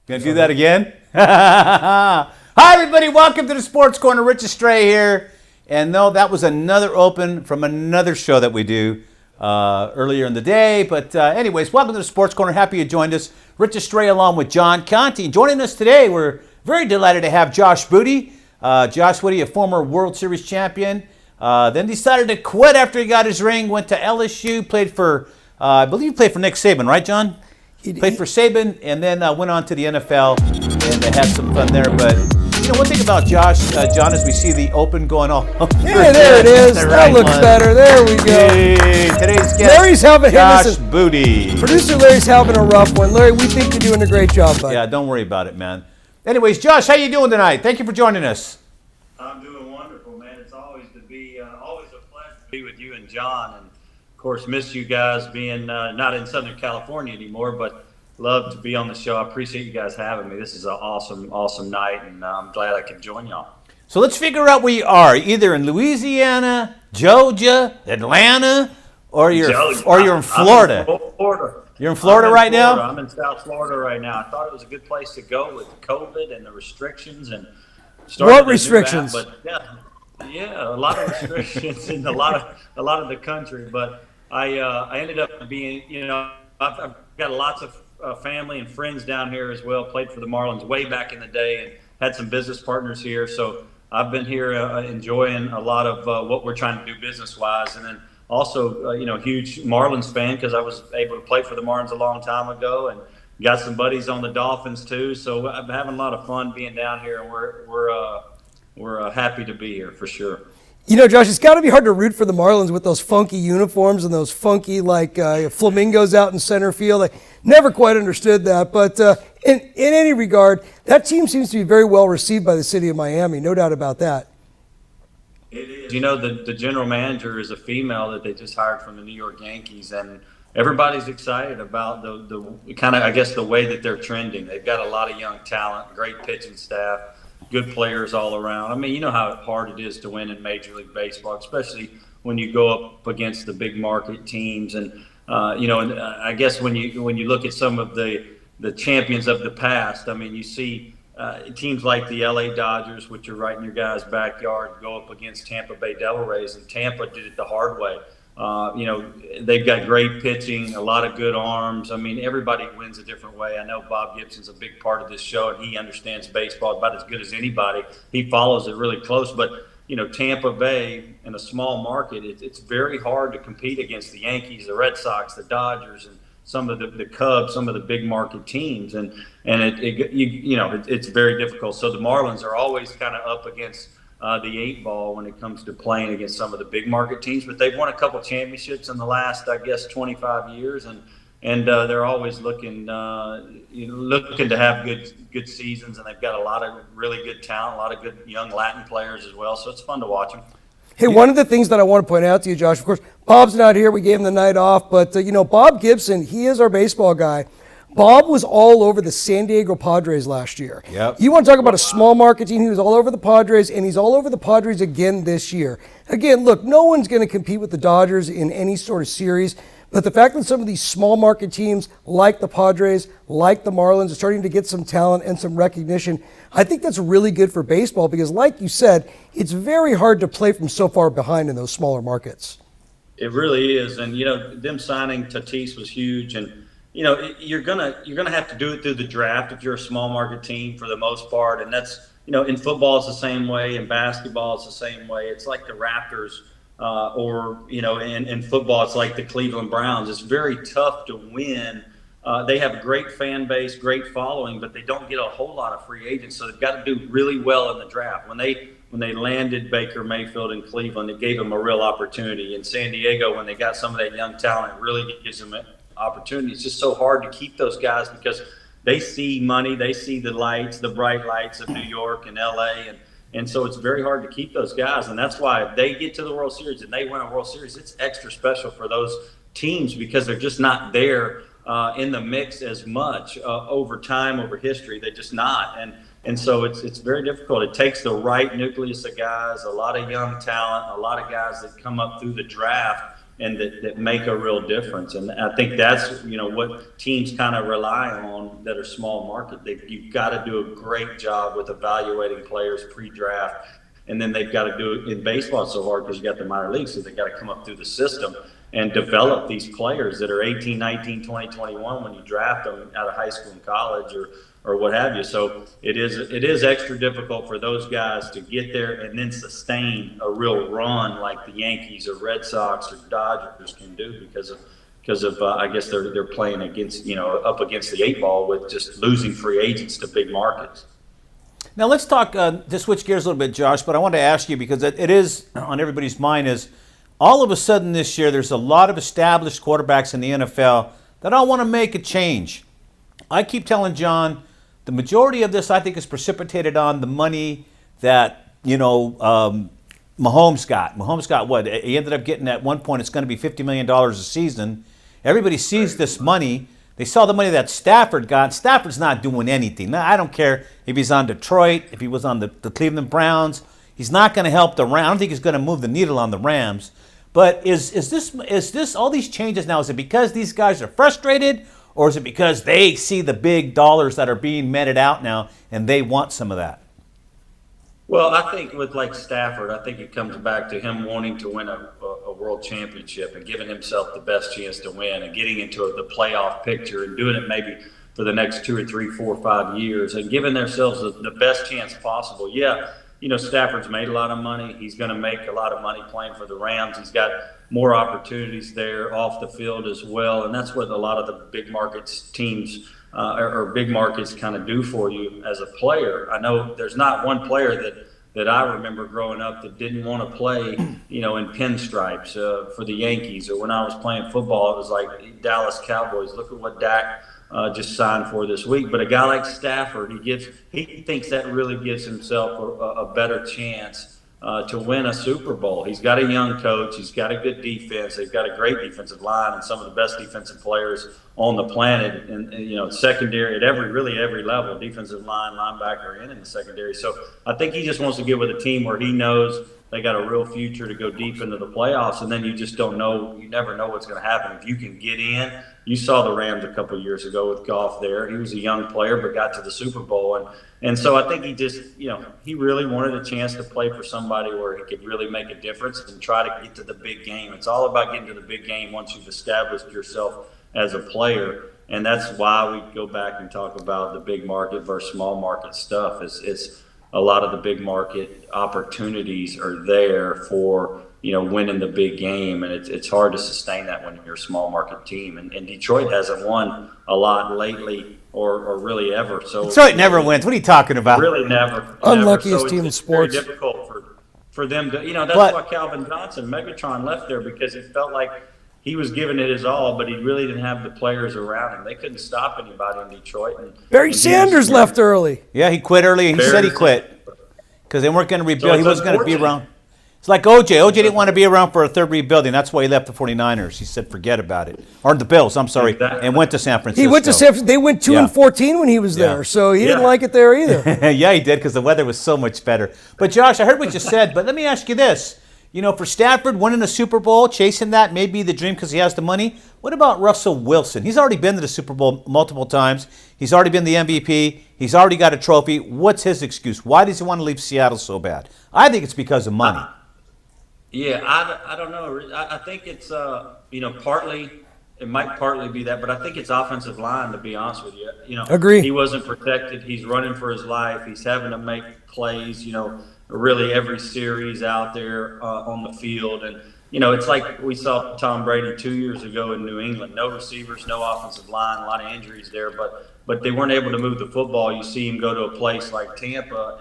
Gonna do that again? Hi, everybody. Welcome to the Sports Corner. Rich Estrella here. And no, that was another open from another show that we do earlier in the day. But anyways, welcome to the Sports Corner. Happy you joined us. Rich Estrella along with John Conti. Joining us today, we're very delighted to have Josh Booty. Josh Booty, a former World Series champion. Then decided to quit after he got his ring. Went to LSU, played for, I believe he played for Nick Saban, right, John? Played for Saban, and then went on to the NFL, and had some fun there. But you know, one thing about Josh, John, is we see the Open going on. Yeah, there it is. That looks better. There we go. Hey, today's guest, Larry's having Josh Booty. Producer Larry's having a rough one. Larry, we think you're doing a great job, bud. Yeah, don't worry about it, man. Anyways, Josh, how you doing tonight? Thank you for joining us. I'm doing wonderful, man. It's always a pleasure to be with you and John, and of course, miss you guys being not in Southern California anymore, but love to be on the show. I appreciate you guys having me. This is an awesome night, and I'm glad I could join y'all. So let's figure out where you are, either in Louisiana, Georgia, Atlanta, or you're in Florida. You're in Florida right now? I'm in South Florida right now. I thought it was a good place to go with COVID and the restrictions and what restrictions? But yeah, a lot of restrictions in a lot of the country. But I ended up being, I've got lots of family and friends down here as well. Played for the Marlins way back in the day and had some business partners here. So I've been here enjoying a lot of what we're trying to do business-wise. And then also, huge Marlins fan because I was able to play for the Marlins a long time ago and got some buddies on the Dolphins too. So I'm having a lot of fun being down here, and we're happy to be here for sure. You know, Josh, it's got to be hard to root for the Marlins with those funky uniforms and those funky, flamingos out in center field. I never quite understood that. But in any regard, that team seems to be very well received by the city of Miami. No doubt about that. It is. The general manager is a female that they just hired from the New York Yankees, and everybody's excited about the kind of, I guess, the way that they're trending. They've got a lot of young talent, great pitching staff, good players all around. I mean, you know how hard it is to win in Major League Baseball, especially when you go up against the big market teams. And and I guess when you look at some of the champions of the past, I mean, you see teams like the LA Dodgers, which are right in your guys' backyard, go up against Tampa Bay Devil Rays, and Tampa did it the hard way. They've got great pitching, a lot of good arms. I mean, everybody wins a different way. I know Bob Gibson's a big part of this show, and he understands baseball about as good as anybody. He follows it really close. But, Tampa Bay, in a small market, it's very hard to compete against the Yankees, the Red Sox, the Dodgers, and some of the Cubs, some of the big market teams. And it's very difficult. So the Marlins are always kind of up against the 8 ball when it comes to playing against some of the big market teams, but they've won a couple championships in the last, I guess, 25 years, and they're always looking to have good seasons, and they've got a lot of really good talent, a lot of good young Latin players as well. So it's fun to watch them. Hey, one of the things that I want to point out to you, Josh, of course, Bob's not here. We gave him the night off, but Bob Gibson, he is our baseball guy. Bob was all over the San Diego Padres last year. Yep. You want to talk about a small market team? He was all over the Padres, and he's all over the Padres again this year. Again, look, no one's going to compete with the Dodgers in any sort of series, but the fact that some of these small market teams like the Padres, like the Marlins, are starting to get some talent and some recognition, I think that's really good for baseball because, like you said, it's very hard to play from so far behind in those smaller markets. It really is, and them signing Tatis was huge, and you're gonna have to do it through the draft if you're a small market team for the most part, and that's in football it's the same way, in basketball it's the same way. It's like the Raptors, or in football it's like the Cleveland Browns. It's very tough to win. They have a great fan base, great following, but they don't get a whole lot of free agents, so they've got to do really well in the draft. When they landed Baker Mayfield in Cleveland, it gave them a real opportunity. In San Diego, when they got some of that young talent, it really gives them opportunity. It's just so hard to keep those guys because they see money, they see the lights, the bright lights of New York and LA, and so it's very hard to keep those guys. And that's why if they get to the World Series and they win a World Series, it's extra special for those teams because they're just not there in the mix as much over time, over history. They're just not. And so it's very difficult. It takes the right nucleus of guys, a lot of young talent, a lot of guys that come up through the draft that make a real difference. And I think that's, what teams kind of rely on that are small market. You've got to do a great job with evaluating players pre-draft. And then they've got to do it in baseball. It's so hard because you got the minor leagues, so they've got to come up through the system and develop these players that are 18, 19, 20, 21 when you draft them out of high school and college or what have you. So it is extra difficult for those guys to get there and then sustain a real run like the Yankees or Red Sox or Dodgers can do because of I guess they're playing against, up against the 8 ball with just losing free agents to big markets. Now let's talk, to switch gears a little bit, Josh, but I want to ask you, because it is on everybody's mind, is all of a sudden this year there's a lot of established quarterbacks in the NFL that all want to make a change. I keep telling John, the majority of this I think is precipitated on the money that, Mahomes got. Mahomes got what? He ended up getting at one point, it's going to be $50 million a season. Everybody sees this money. They saw the money that Stafford got. Stafford's not doing anything. Now, I don't care if he's on Detroit, if he was on the Cleveland Browns. He's not going to help the Rams. I don't think he's going to move the needle on the Rams. But is this all these changes now? Is it because these guys are frustrated, or is it because they see the big dollars that are being meted out now and they want some of that? Well, I think with like Stafford, I think it comes back to him wanting to win a world championship and giving himself the best chance to win and getting into the playoff picture and doing it maybe for the next 2 or 3, 4, 5 years and giving themselves the best chance possible. Yeah, Stafford's made a lot of money. He's going to make a lot of money playing for the Rams. He's got more opportunities there off the field as well. And that's what a lot of the big markets teams or big markets kind of do for you as a player. I know there's not one player that I remember growing up that didn't want to play, in pinstripes for the Yankees. Or when I was playing football, it was like Dallas Cowboys. Look at what Dak just signed for this week. But a guy like Stafford, he thinks that really gives himself a better chance to win a Super Bowl. He's got a young coach. He's got a good defense. They've got a great defensive line and some of the best defensive players on the planet. And secondary at every level, defensive line, linebacker, and in the secondary. So I think he just wants to get with a team where he knows they got a real future to go deep into the playoffs. And then you just don't know. You never know what's going to happen. If you can get in, you saw the Rams a couple of years ago with Goff there. He was a young player, but got to the Super Bowl. And so I think he just, he really wanted a chance to play for somebody where he could really make a difference and try to get to the big game. It's all about getting to the big game once you've established yourself as a player. And that's why we go back and talk about the big market versus small market stuff. It's a lot of the big market opportunities are there for, winning the big game. And it's hard to sustain that when you're a small market team. And Detroit hasn't won a lot lately or really ever. So Detroit never wins. What are you talking about? Really never. Unluckiest So team in it's sports. very difficult for them to, that's why Calvin Johnson, Megatron, left there, because it felt like he was giving it his all, but he really didn't have the players around him. They couldn't stop anybody in Detroit. Barry Sanders left early. Yeah, he quit early. He said he quit because they weren't going to rebuild. He wasn't going to be around. It's like OJ. OJ didn't want to be around for a third rebuilding. That's why he left the 49ers. He said, forget about it. Or the Bills, I'm sorry, and went to San Francisco. He went to San Francisco. They went 2-14 when he was there, so he didn't like it there either. Yeah, he did, because the weather was so much better. But Josh, I heard what you said, but let me ask you this. For Stafford, winning a Super Bowl, chasing that may be the dream because he has the money. What about Russell Wilson? He's already been to the Super Bowl multiple times. He's already been the MVP. He's already got a trophy. What's his excuse? Why does he want to leave Seattle so bad? I think it's because of money. I don't know. I think it's, partly, it might partly be that, but I think it's offensive line, to be honest with you. Agree. He wasn't protected. He's running for his life. He's having to make plays, really every series out there on the field. And, it's like we saw Tom Brady 2 years ago in New England. No receivers, no offensive line, a lot of injuries there, but they weren't able to move the football. You see him go to a place like Tampa,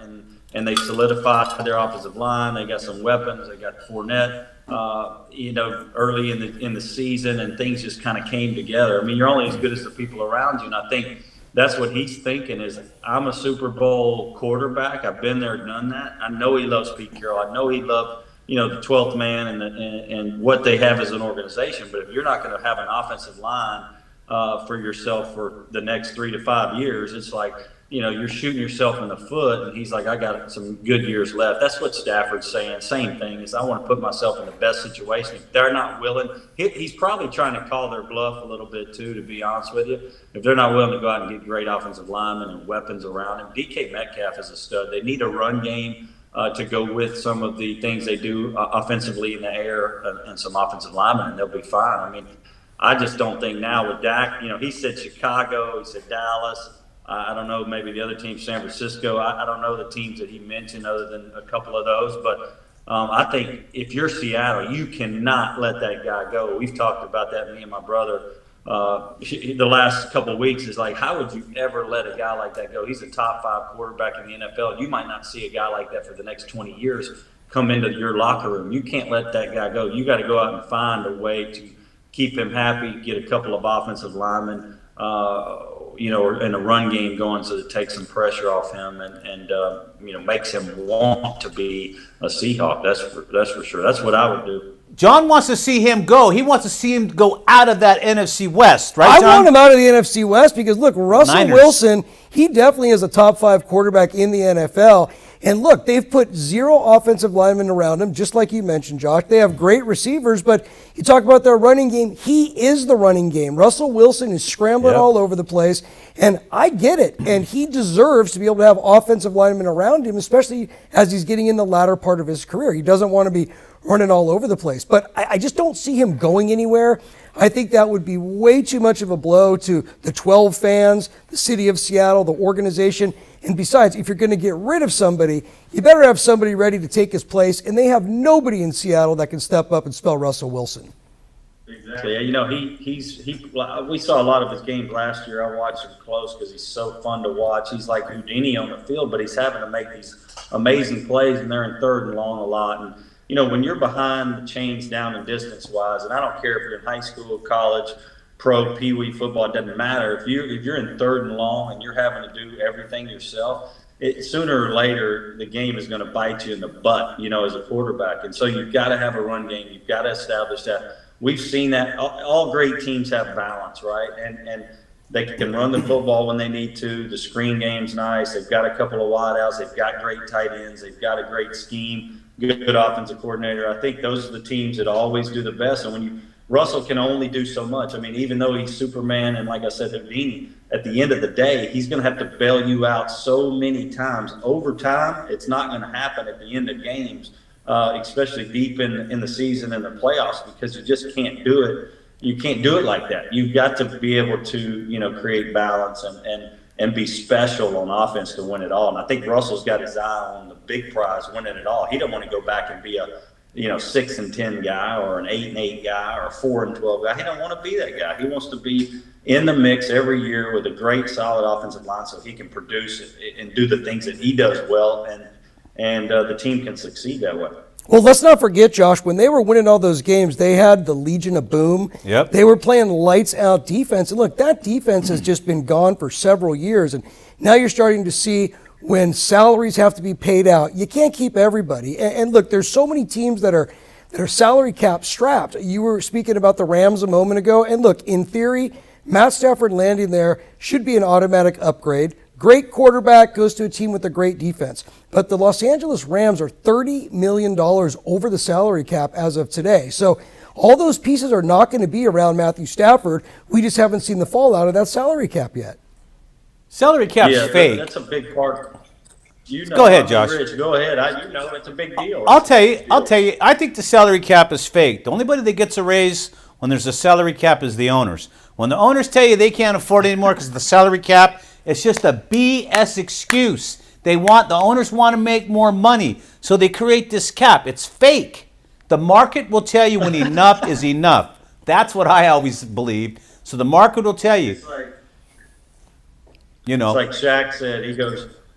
and they solidified their offensive line. They got some weapons. They got Fournette, early in the season, and things just kind of came together. I mean, you're only as good as the people around you, and I think that's what he's thinking is, I'm a Super Bowl quarterback. I've been there, done that. I know he loves Pete Carroll. I know he loved, the 12th man and what they have as an organization. But if you're not going to have an offensive line for yourself for the next 3 to 5 years, it's like, you're shooting yourself in the foot. And he's like, I got some good years left. That's what Stafford's saying. Same thing is, I want to put myself in the best situation. If they're not willing, he's probably trying to call their bluff a little bit too, to be honest with you. If they're not willing to go out and get great offensive linemen and weapons around him, DK Metcalf is a stud. They need a run game to go with some of the things they do offensively in the air, and some offensive linemen, and they'll be fine. I mean, I just don't think now with Dak, he said Chicago, he said Dallas. I don't know, maybe the other team, San Francisco. I don't know the teams that he mentioned other than a couple of those. But I think if you're Seattle, you cannot let that guy go. We've talked about that, me and my brother, the last couple of weeks. Is like, how would you ever let a guy like that go? He's a top 5 quarterback in the NFL. You might not see a guy like that for the next 20 years come into your locker room. You can't let that guy go. You got to go out and find a way to keep him happy, get a couple of offensive linemen, and a run game going, so that it takes some pressure off him and makes him want to be a Seahawk. That's for sure. That's what I would do. John wants to see him go. He wants to see him go out of that NFC West, right, John? I want him out of the NFC West because, look, Russell Niners. Wilson, he definitely is a top 5 quarterback in the NFL. And look, they've put 0 offensive linemen around him, just like you mentioned, Josh. They have great receivers, but you talk about their running game. He is the running game. Russell Wilson is scrambling all over the place, and I get it. And he deserves to be able to have offensive linemen around him, especially as he's getting in the latter part of his career. He doesn't want to be running all over the place. But I just don't see him going anywhere. I think that would be way too much of a blow to the 12 fans, the city of Seattle, the organization. And besides, if you're going to get rid of somebody, you better have somebody ready to take his place. And they have nobody in Seattle that can step up and spell Russell Wilson. Exactly. We saw a lot of his games last year. I watched him close because he's so fun to watch. He's like Houdini on the field, but he's having to make these amazing plays, and they're in 3rd and long a lot. And when you're behind the chains down and distance-wise, and I don't care if you're in high school, college, pro, pee-wee football, it doesn't matter. If you're in 3rd and long and you're having to do everything yourself, sooner or later the game is going to bite you in the butt, as a quarterback. And so you've got to have a run game. You've got to establish that. We've seen that. All great teams have balance, right? And they can run the football when they need to. The screen game's nice. They've got a couple of wideouts. They've got great tight ends. They've got a great scheme. Good offensive coordinator. I think those are the teams that always do the best. And Russell can only do so much. I mean, even though he's Superman and, like I said, Houdini, at the end of the day, he's going to have to bail you out so many times. Over time, it's not going to happen at the end of games, especially deep in the season and the playoffs, because you just can't do it. You can't do it like that. You've got to be able to, create balance and be special on offense to win it all. And I think Russell's got his eye on the big prize, winning it all. He don't want to go back and be a 6-10 guy or an 8-8 guy or a 4-12 guy. He don't want to be that guy. He wants to be in the mix every year with a great, solid offensive line, so he can produce it and do the things that he does well, and the team can succeed that way. Well, let's not forget, Josh, when they were winning all those games, they had the Legion of Boom. Yep. They were playing lights-out defense. And look, that defense has just been gone for several years. And now you're starting to see when salaries have to be paid out, you can't keep everybody. And look, there's so many teams that are salary cap strapped. You were speaking about the Rams a moment ago. And look, in theory, Matt Stafford landing there should be an automatic upgrade. Great quarterback, goes to a team with a great defense. But the Los Angeles Rams are $30 million over the salary cap as of today. So all those pieces are not going to be around Matthew Stafford. We just haven't seen the fallout of that salary cap yet. Salary cap's fake. That's a big part. Go ahead, Josh. Rich, go ahead. It's a big deal. I'll tell you. I think the salary cap is fake. The only body that gets a raise when there's a salary cap is the owners. When the owners tell you they can't afford it anymore because of the salary cap, it's just a BS excuse. The owners want to make more money, so they create this cap. It's fake. The market will tell you when enough is enough. That's what I always believed. So the market will tell you. It's like Shaq said.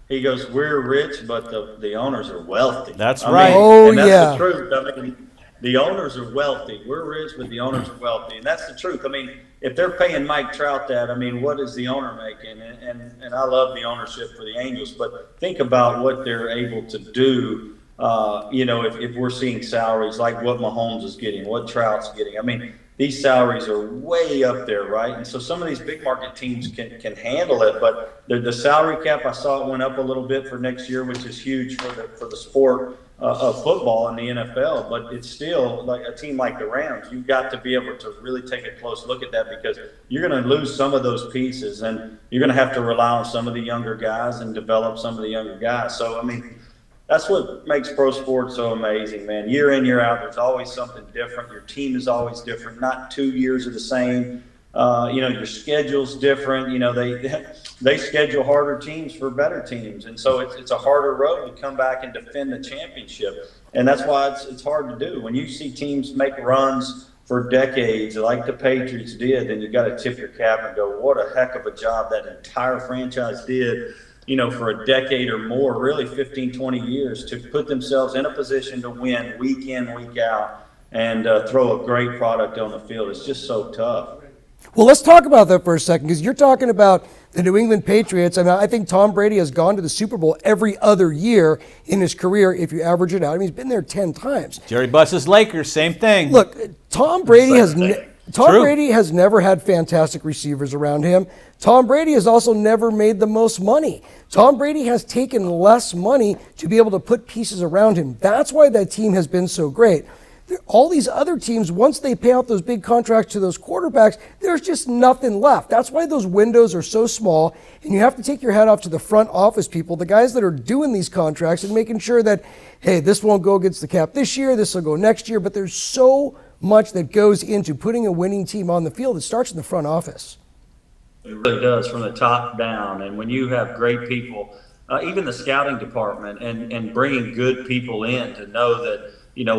He goes, we're rich, but the owners are wealthy. That's right. That's the truth. I mean, the owners are wealthy. We're rich, but the owners are wealthy, and that's the truth. I mean, if they're paying Mike Trout that, I mean, what is the owner making? And I love the ownership for the Angels, but think about what they're able to do. If we're seeing salaries like what Mahomes is getting, what Trout's getting. I mean, these salaries are way up there, right? And so some of these big market teams can handle it, but the salary cap, I saw it went up a little bit for next year, which is huge for the sport of football and the NFL. But it's still like a team like the Rams. You've got to be able to really take a close look at that, because you're going to lose some of those pieces, and you're going to have to rely on some of the younger guys and develop some of the younger guys. So I mean, that's what makes pro sports so amazing, man. Year in, year out, there's always something different. Your team is always different. Not 2 years are the same. Your schedule's different. They schedule harder teams for better teams, and so it's a harder road to come back and defend the championship. And that's why it's hard to do. When you see teams make runs for decades, like the Patriots did, then you got to tip your cap and go, "What a heck of a job that entire franchise did." For a decade or more, really 15, 20 years, to put themselves in a position to win week in, week out, and throw a great product on the field. It's just so tough. Well, let's talk about that for a second, because you're talking about the New England Patriots. I mean, I think Tom Brady has gone to the Super Bowl every other year in his career, if you average it out. I mean, he's been there 10 times. Jerry Buss's Lakers, same thing. Look, Tom Brady has never had fantastic receivers around him. Tom Brady has also never made the most money. Tom Brady has taken less money to be able to put pieces around him. That's why that team has been so great. All these other teams, once they pay out those big contracts to those quarterbacks, there's just nothing left. That's why those windows are so small, and you have to take your hat off to the front office people, the guys that are doing these contracts and making sure that, hey, this won't go against the cap this year, this will go next year, but there's so much that goes into putting a winning team on the field. It starts in the front office. It really does, from the top down. And when you have great people, even the scouting department, and bringing good people in to know that,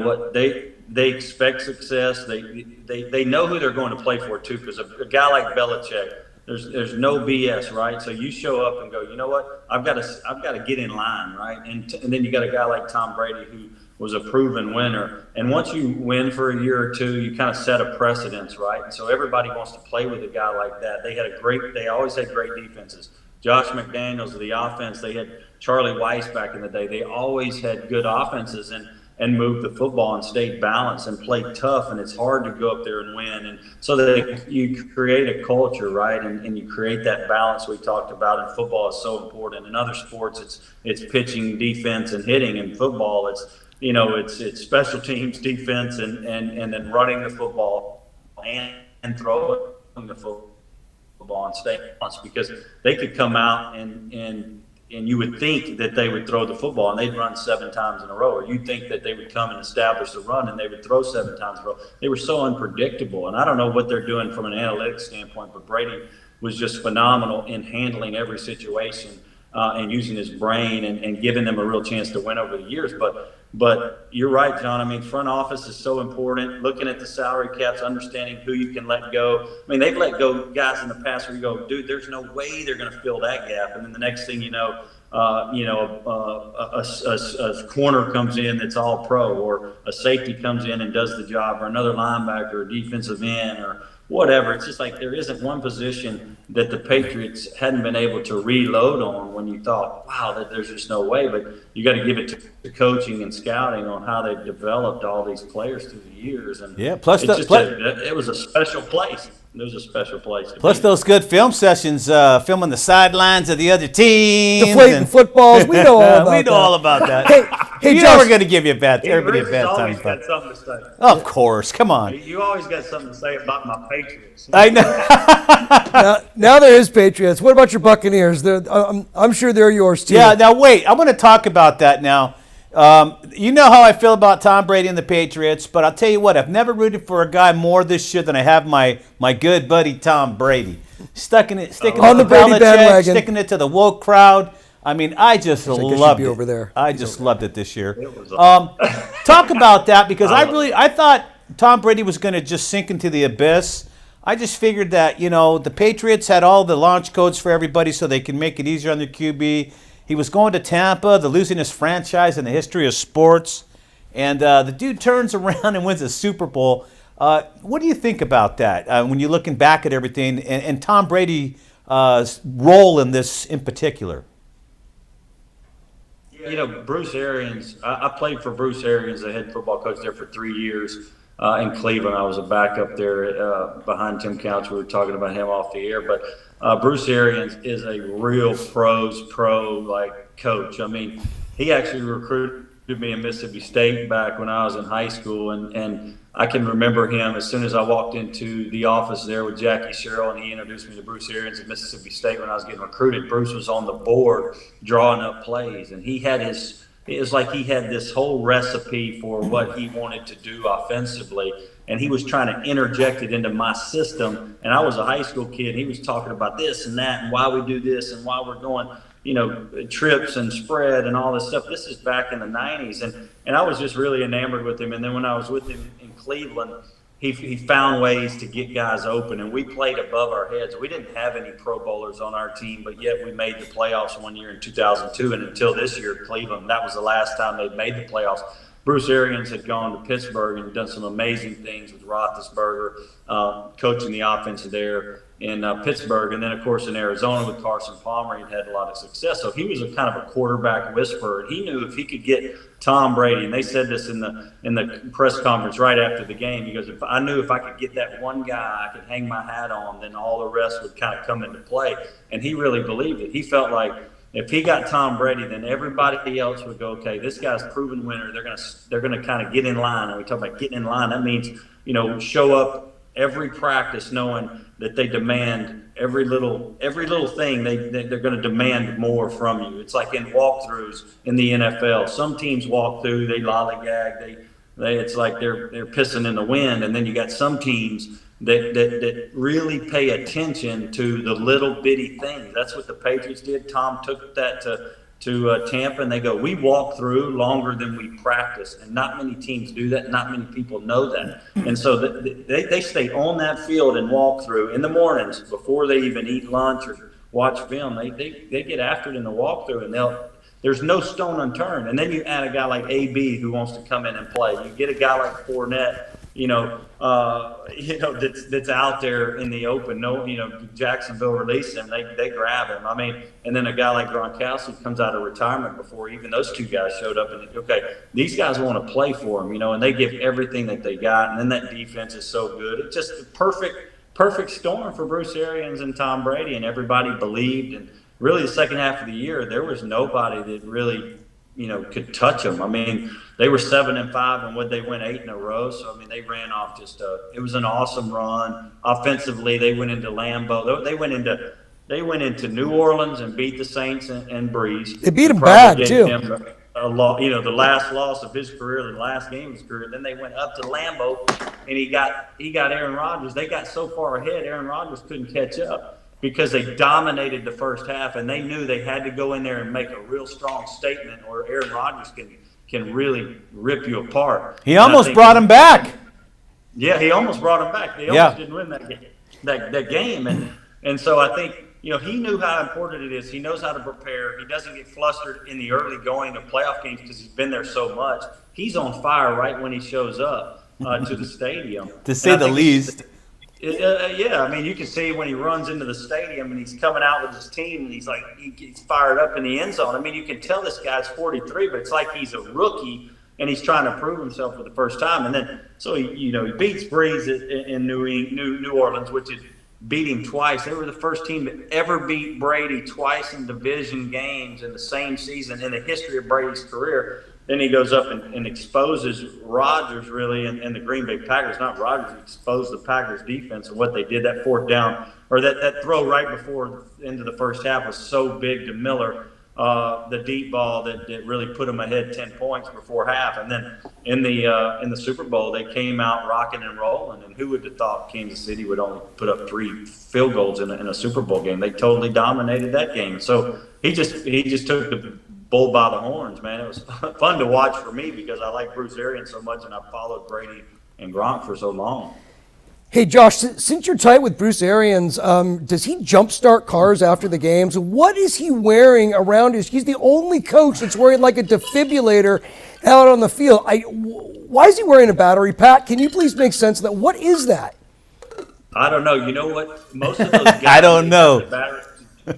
what they expect success. They know who they're going to play for too, because a guy like Belichick, there's no BS, right? So you show up and go, you know what, I've got to get in line, right? And then you got a guy like Tom Brady, who was a proven winner. And once you win for a year or two, you kind of set a precedence, right? And so everybody wants to play with a guy like that. They always had great defenses. Josh McDaniels of the offense, they had Charlie Weiss back in the day. They always had good offenses and moved the football and stayed balanced and played tough. And it's hard to go up there and win. And so that you create a culture, right? And you create that balance we talked about. And football is so important. In other sports, it's pitching, defense, and hitting. In football, it's special teams, defense, and then running the football and throwing the football and staying balanced, because they could come out and you would think that they would throw the football and they'd run 7 times in a row, or you'd think that they would come and establish the run and they would throw 7 times in a row. They were so unpredictable, and I don't know what they're doing from an analytics standpoint, but Brady was just phenomenal in handling every situation and using his brain and giving them a real chance to win over the years. But you're right, John. I mean, front office is so important. Looking at the salary caps, understanding who you can let go. I mean, they've let go guys in the past where you go, dude, there's no way they're going to fill that gap. And then the next thing you know, a corner comes in that's all pro, or a safety comes in and does the job, or another linebacker, or defensive end, or whatever. It's just like there isn't one position that the Patriots hadn't been able to reload on when you thought, wow, that there's just no way. But you got to give it to coaching and scouting on how they've developed all these players through the years. And yeah, plus it was a special place. It was a special place. Plus those good film sessions, filming the sidelines of the other team. Deflating footballs. We know all about that. We know all about that. Hey, you Josh, know we're going to give you everybody a bad time. Always got something to say. Of course. Come on. You always got something to say about my Patriots. I know. now they're his Patriots. What about your Buccaneers? I'm sure they're yours too. Yeah, now wait. I want to talk about that now. You know how I feel about Tom Brady and the Patriots, but I'll tell you what, I've never rooted for a guy more this year than I have my good buddy Tom Brady. Sticking it on to the Brady Belichick, bandwagon. sticking it to the woke crowd. I mean, I just loved it. Over there. I just loved it this year. Talk about that, because I thought Tom Brady was going to just sink into the abyss. I just figured that, the Patriots had all the launch codes for everybody so they can make it easier on their QB. He was going to Tampa, the losingest franchise in the history of sports. And the dude turns around and wins a Super Bowl. What do you think about that when you're looking back at everything and Tom Brady's role in this in particular? Bruce Arians, I played for Bruce Arians, the head football coach there for 3 years. in Cleveland. I was a backup there behind Tim Couch. We were talking about him off the air, but Bruce Arians is a real pro like coach. I mean, he actually recruited me in Mississippi State back when I was in high school, and I can remember him as soon as I walked into the office there with Jackie Sherrill, and he introduced me to Bruce Arians at Mississippi State when I was getting recruited. Bruce was on the board drawing up plays, and he had his. It was like he had this whole recipe for what he wanted to do offensively, and he was trying to interject it into my system. And I was a high school kid. And he was talking about this and that, and why we do this, and why we're going, trips and spread and all this stuff. This is back in the '90s, and I was just really enamored with him. And then when I was with him in Cleveland, he found ways to get guys open, and we played above our heads. We didn't have any Pro Bowlers on our team, but yet we made the playoffs one year in 2002, and until this year, Cleveland, that was the last time they'd made the playoffs. Bruce Arians had gone to Pittsburgh and done some amazing things with Roethlisberger, coaching the offense there in Pittsburgh, and then of course in Arizona with Carson Palmer, he'd had a lot of success. So he was a kind of a quarterback whisperer. He knew if he could get Tom Brady, and they said this in the press conference right after the game. He goes, I knew if I could get that one guy I could hang my hat on, then all the rest would kind of come into play. And he really believed it. He felt like if he got Tom Brady, then everybody else would go, okay, this guy's proven winner. They're gonna kind of get in line. And we talk about getting in line. That means show up every practice knowing that they demand every little thing. They're going to demand more from you. It's like in walkthroughs in the NFL. Some teams walk through, they lollygag, it's like they're pissing in the wind. And then you got some teams that really pay attention to the little bitty things. That's what the Patriots did. Tom took that to Tampa, and they go, we walk through longer than we practice, and not many teams do that. Not many people know that, and so they stay on that field and walk through in the mornings before they even eat lunch or watch film. They get after it in the walkthrough, and there's no stone unturned. And then you add a guy like AB who wants to come in and play. You get a guy like Fournette, that's out there in the open. Jacksonville released him. They grab him. I mean, and then a guy like Gronkowski comes out of retirement before even those two guys showed up. And okay, these guys want to play for him, and they give everything that they got. And then that defense is so good. It's just a perfect storm for Bruce Arians and Tom Brady, and everybody believed. And really, the second half of the year, there was nobody that really could touch them. I mean, they were 7-5, and would they win 8 in a row? So I mean, they ran off it was an awesome run. Offensively, they went into Lambeau. They went into New Orleans and beat the Saints and Breeze. They beat them bad too. The last loss of his career, the last game of his career. Then they went up to Lambeau, and he got Aaron Rodgers. They got so far ahead, Aaron Rodgers couldn't catch up, because they dominated the first half, and they knew they had to go in there and make a real strong statement, or Aaron Rodgers can really rip you apart. He almost brought him back. Yeah, he almost brought him back. They almost didn't win that game. And so I think, he knew how important it is. He knows how to prepare. He doesn't get flustered in the early going of playoff games because he's been there so much. He's on fire right when he shows up to the stadium. To say the least. Yeah, I mean, you can see when he runs into the stadium and he's coming out with his team, and he's fired up in the end zone. I mean, you can tell this guy's 43, but it's like he's a rookie and he's trying to prove himself for the first time. And then, so he beats Breeze in New Orleans, which is beat him twice. They were the first team that ever beat Brady twice in division games in the same season in the history of Brady's career. Then he goes up and exposes Rodgers, really, and the Green Bay Packers. Not Rodgers, he exposed the Packers defense and what they did. That fourth down, or that throw right before into the first half was so big to Miller, the deep ball that really put them ahead 10 points before half. And then in the Super Bowl, they came out rocking and rolling. And who would have thought Kansas City would only put up 3 field goals in a Super Bowl game? They totally dominated that game. So he just took the bull by the horns, man. It was fun to watch for me because I like Bruce Arians so much, and I followed Brady and Gronk for so long. Hey, Josh, since you're tight with Bruce Arians, does he jumpstart cars after the games? What is he wearing around he's the only coach that's wearing like a defibrillator out on the field. Why is he wearing a battery pack? Can you please make sense of that? What is that? I don't know. You know what? Most of those guys, I don't know.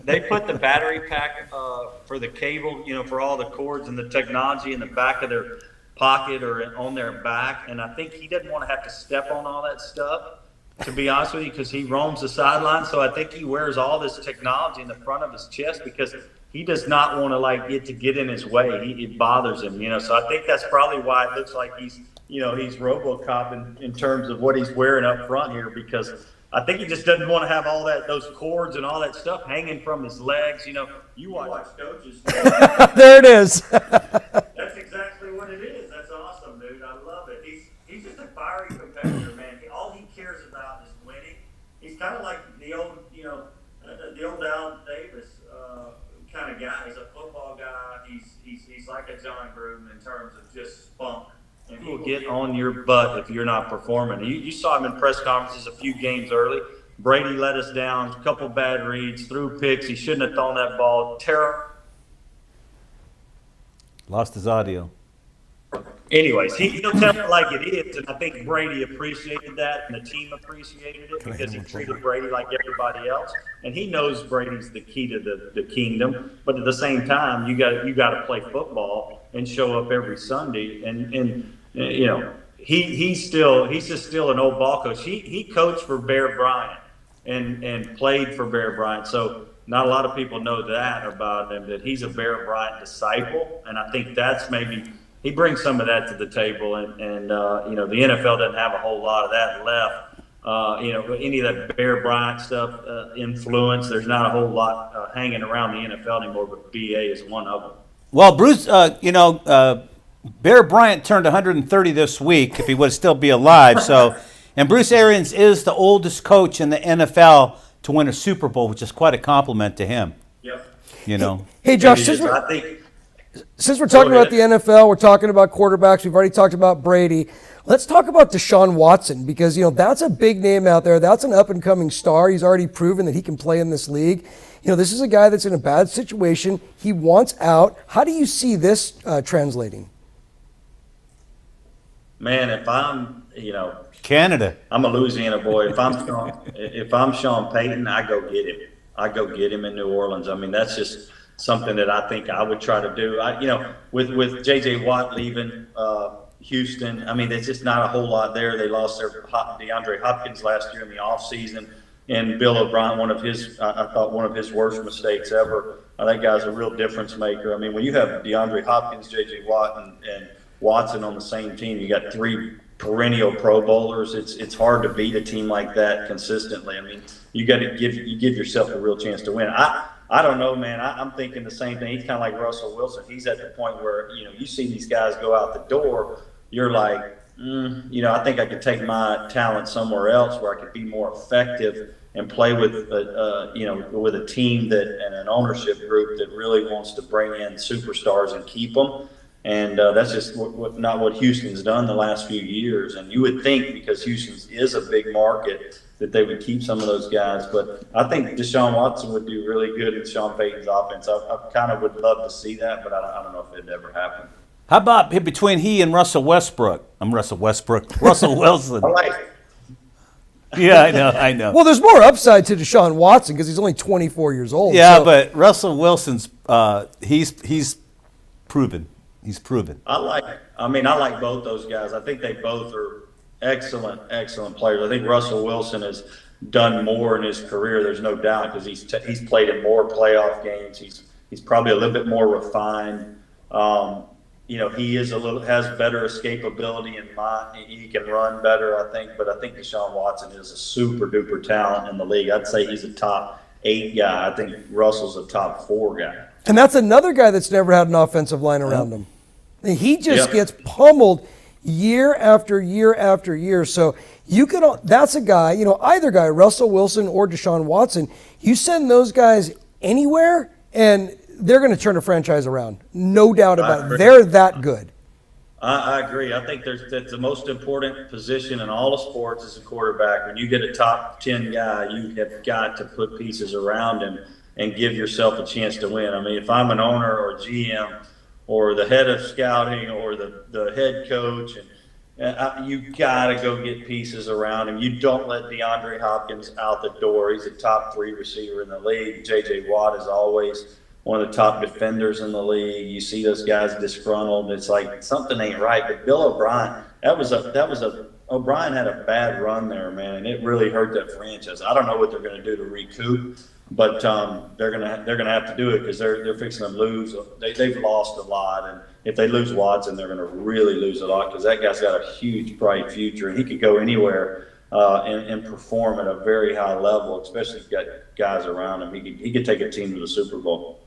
They put the battery pack for the cable, for all the cords and the technology in the back of their pocket or on their back, and I think he doesn't want to have to step on all that stuff, to be honest with you, because he roams the sideline. So I think he wears all this technology in the front of his chest because he does not want to like get in his way. It bothers him, you know. So I think that's probably why it looks like he's RoboCop in terms of what he's wearing up front here, because I think he just doesn't want to have all those cords and all that stuff hanging from his legs. You know, you watch coaches. There it is. That's exactly what it is. That's awesome, dude. I love it. He's just a fiery competitor, man. All he cares about is winning. He's kind of like the old Al Davis kind of guy. He's a football guy. He's like a John Gruden in terms of just spunk. And he will get on your butt if you're not performing. You saw him in press conferences a few games early. Brady let us down, a couple bad reads, threw picks. He shouldn't have thrown that ball. Lost his audio. Anyways, he'll tell it like it is, and I think Brady appreciated that, and the team appreciated it because he treated Brady like everybody else, and he knows Brady's the key to the kingdom. But at the same time, you got to play football and show up every Sunday, and you know he's just still an old ball coach. He coached for Bear Bryant and played for Bear Bryant, so not a lot of people know that about him, that he's a Bear Bryant disciple, and I think that's maybe. He brings some of that to the table, and you know, the NFL doesn't have a whole lot of that left. You know, any of that Bear Bryant stuff influence, there's not a whole lot hanging around the NFL anymore, but BA is one of them. Well, Bruce, you know, Bear Bryant turned 130 this week if he would still be alive. So, and Bruce Arians is the oldest coach in the NFL to win a Super Bowl, which is quite a compliment to him. Yep. You know. Hey, Josh, since we're talking about the NFL, we're talking about quarterbacks. We've already talked about Brady. Let's talk about Deshaun Watson, because, you know, that's a big name out there. That's an up-and-coming star. He's already proven that he can play in this league. You know, this is a guy that's in a bad situation. He wants out. How do you see this translating? Man, if I'm, you know, Canada, I'm a Louisiana boy. If I'm Sean Payton, I go get him. I go get him in New Orleans. I mean, that's just something that I think I would try to do. You know, with J.J. Watt leaving Houston, I mean, there's just not a whole lot there. They lost their DeAndre Hopkins last year in the offseason, and Bill O'Brien, I thought one of his worst mistakes ever. That guy's a real difference maker. I mean, when you have DeAndre Hopkins, J.J. Watt, and Watson on the same team, you got three perennial Pro Bowlers. It's hard to beat a team like that consistently. I mean, you give yourself a real chance to win. I don't know, man. I'm thinking the same thing. He's kind of like Russell Wilson. He's at the point where, you know, you see these guys go out the door, you're like, you know, I think I could take my talent somewhere else where I could be more effective and play with, you know, with a team and an ownership group that really wants to bring in superstars and keep them. And that's just not what Houston's done the last few years. And you would think, because Houston is a big market, that they would keep some of those guys. But I think Deshaun Watson would do really good in Sean Payton's offense. I kind of would love to see that, but I don't know if it'd ever happen. How about between he and Russell Westbrook? Russell Wilson. Yeah, I know. Well, there's more upside to Deshaun Watson because he's only 24 years old. Yeah, so. But Russell Wilson's he's proven. He's proven. I like both those guys. I think they both are excellent players. I think Russell Wilson has done more in his career. There's no doubt, because he's played in more playoff games. He's probably a little bit more refined. You know, he has better escapability in mind. He can run better, I think. But I think Deshaun Watson is a super duper talent in the league. I'd say he's a top 8 guy. I think Russell's a top 4 guy. And that's another guy that's never had an offensive line around him. He just gets pummeled year after year after year. So that's a guy, you know, either guy, Russell Wilson or Deshaun Watson, you send those guys anywhere and they're going to turn a franchise around. No doubt about it. They're that good. I agree. I think that's the most important position in all of sports is a quarterback. When you get a top 10 guy, you have got to put pieces around him and give yourself a chance to win. I mean, if I'm an owner or GM or the head of scouting or the head coach, and you got to go get pieces around him. You don't let DeAndre Hopkins out the door. He's a top 3 receiver in the league. J.J. Watt is always one of the top defenders in the league. You see those guys disgruntled. It's like something ain't right. But Bill O'Brien, O'Brien had a bad run there, man, and it really hurt that franchise. I don't know what they're going to do to recoup, but they're gonna have to do it because they're fixing to lose. They've lost a lot, and if they lose Watson, they're going to really lose a lot because that guy's got a huge, bright future, and he could go anywhere and perform at a very high level, especially if you've got guys around him. He could take a team to the Super Bowl.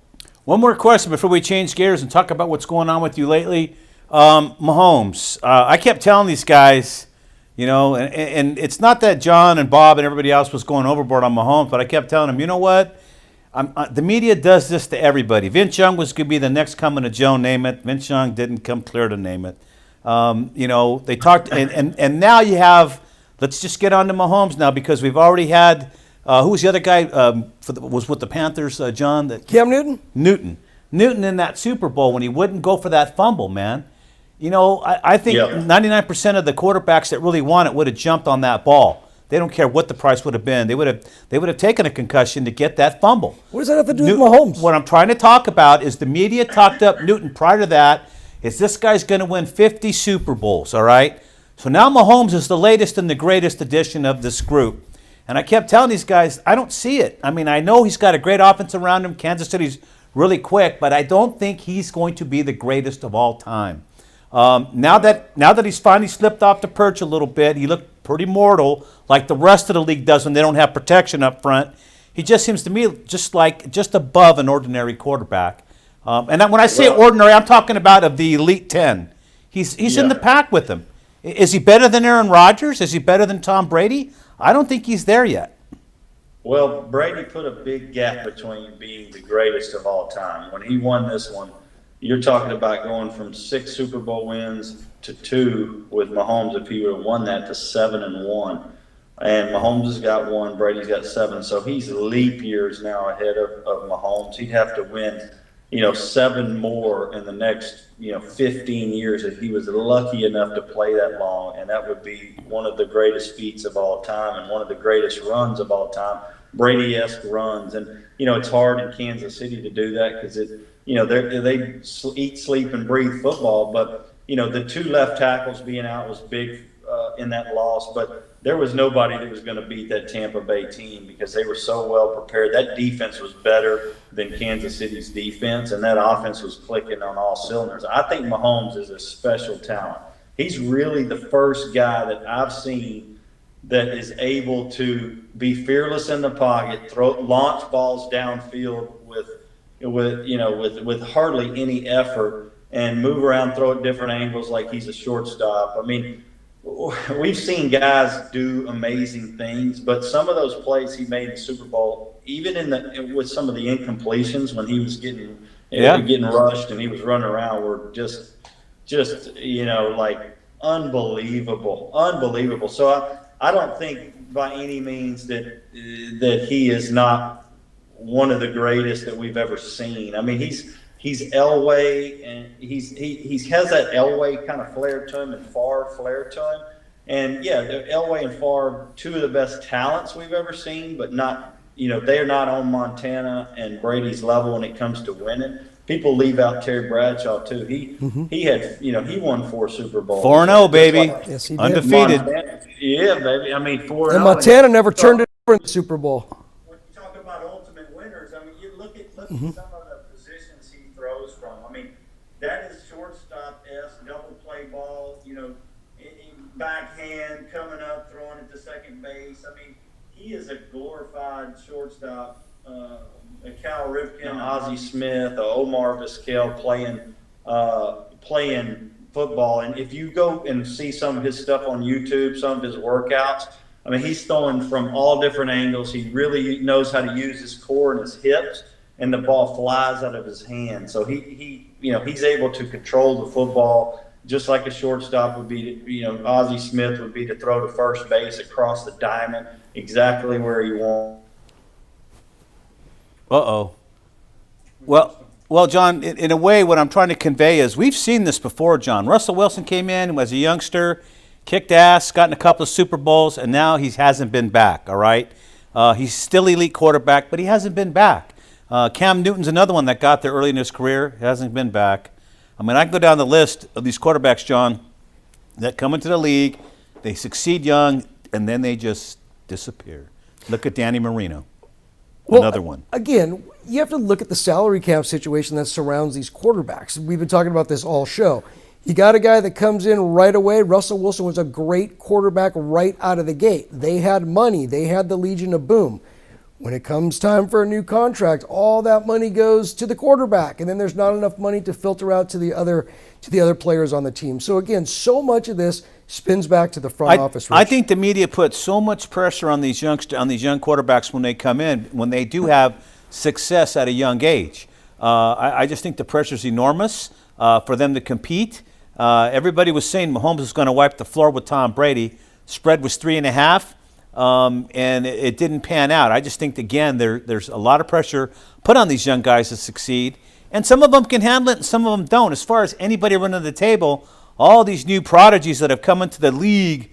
One more question before we change gears and talk about what's going on with you lately. Mahomes, I kept telling these guys, and it's not that John and Bob and everybody else was going overboard on Mahomes, but I kept telling them, you know what? The media does this to everybody. Vince Young was going to be the next coming of Joe Namath. Vince Young didn't come clear to Namath. They talked, and now you have, let's just get on to Mahomes now because we've already had, who was the other guy was with the Panthers, John? Cam Newton? Newton in that Super Bowl when he wouldn't go for that fumble, man. I think 99% of the quarterbacks that really want it would have jumped on that ball. They don't care what the price would have been. They would have taken a concussion to get that fumble. What does that have to do with Mahomes? What I'm trying to talk about is the media talked up Newton prior to that. Is this guy's going to win 50 Super Bowls, all right? So now Mahomes is the latest and the greatest addition of this group. And I kept telling these guys, I don't see it. I mean, I know he's got a great offense around him. Kansas City's really quick, but I don't think he's going to be the greatest of all time. Now that he's finally slipped off the perch a little bit, he looked pretty mortal, like the rest of the league does when they don't have protection up front. He just seems to me just above an ordinary quarterback. And when I say ordinary, I'm talking about of the elite 10. He's in the pack with them. Is he better than Aaron Rodgers? Is he better than Tom Brady? I don't think he's there yet. Well, Brady put a big gap between being the greatest of all time. When he won this one, you're talking about going from 6 Super Bowl wins to 2 with Mahomes if he would have won that to 7-1. And Mahomes has got 1, Brady's got 7. So he's leap years now ahead of Mahomes. He'd have to win, 7 more in the next, 15 years if he was lucky enough to play that long. And that would be one of the greatest feats of all time and one of the greatest runs of all time, Brady-esque runs. And, it's hard in Kansas City to do that because they eat, sleep, and breathe football. But, the 2 left tackles being out was big in that loss. But there was nobody that was going to beat that Tampa Bay team because they were so well prepared. That defense was better than Kansas City's defense, and that offense was clicking on all cylinders. I think Mahomes is a special talent. He's really the first guy that I've seen that is able to be fearless in the pocket, launch balls downfield with hardly any effort, and move around, throw at different angles like he's a shortstop. I mean, we've seen guys do amazing things, but some of those plays he made in the Super Bowl, even with some of the incompletions when he was getting rushed and he was running around, were just like unbelievable. So I don't think by any means that he is not one of the greatest that we've ever seen. I mean, he's Elway, and he has that Elway kind of flair to him and Favre flair to him. And Elway and Favre, 2 of the best talents we've ever seen, but not, they're not on Montana and Brady's level when it comes to winning. People leave out Terry Bradshaw too. He had, he won 4 Super Bowls. 4-0, baby. Yes, he did. Undefeated. Yeah, baby. I mean, 4-0. And Montana never turned it over in the Super Bowl. When you talk about ultimate winners, I mean, you look at some of the positions he throws from. I mean, that is shortstop-esque, double play ball, backhand, coming up, throwing it to second base. I mean, he is a glorified shortstop. Cal Ripken, Ozzie Smith, Omar Vizquel playing football. And if you go and see some of his stuff on YouTube, some of his workouts, I mean, he's throwing from all different angles. He really knows how to use his core and his hips, and the ball flies out of his hand. So he's able to control the football just like a shortstop would be. Ozzie Smith would be to throw to first base across the diamond, exactly where he wants. Well, John, in a way, what I'm trying to convey is we've seen this before, John. Russell Wilson came in as a youngster, kicked ass, got in a couple of Super Bowls, and now he hasn't been back, all right? He's still elite quarterback, but he hasn't been back. Cam Newton's another one that got there early in his career, hasn't been back. I mean, I can go down the list of these quarterbacks, John, that come into the league, they succeed young, and then they just disappear. Look at Danny Marino, another one. Again, you have to look at the salary cap situation that surrounds these quarterbacks. We've been talking about this all show. You got a guy that comes in right away. Russell Wilson was a great quarterback right out of the gate. They had money. They had the Legion of Boom. When it comes time for a new contract, all that money goes to the quarterback, and then there's not enough money to filter out to the other players on the team. So again, so much of this spins back to the front office. Rich. I think the media puts so much pressure on these young quarterbacks when they come in, when they do have success at a young age. I just think the pressure is enormous for them to compete. Everybody was saying Mahomes was going to wipe the floor with Tom Brady. Spread was 3.5. And it didn't pan out. I just think, again, there's a lot of pressure put on these young guys to succeed. And some of them can handle it and some of them don't. As far as anybody running the table, all these new prodigies that have come into the league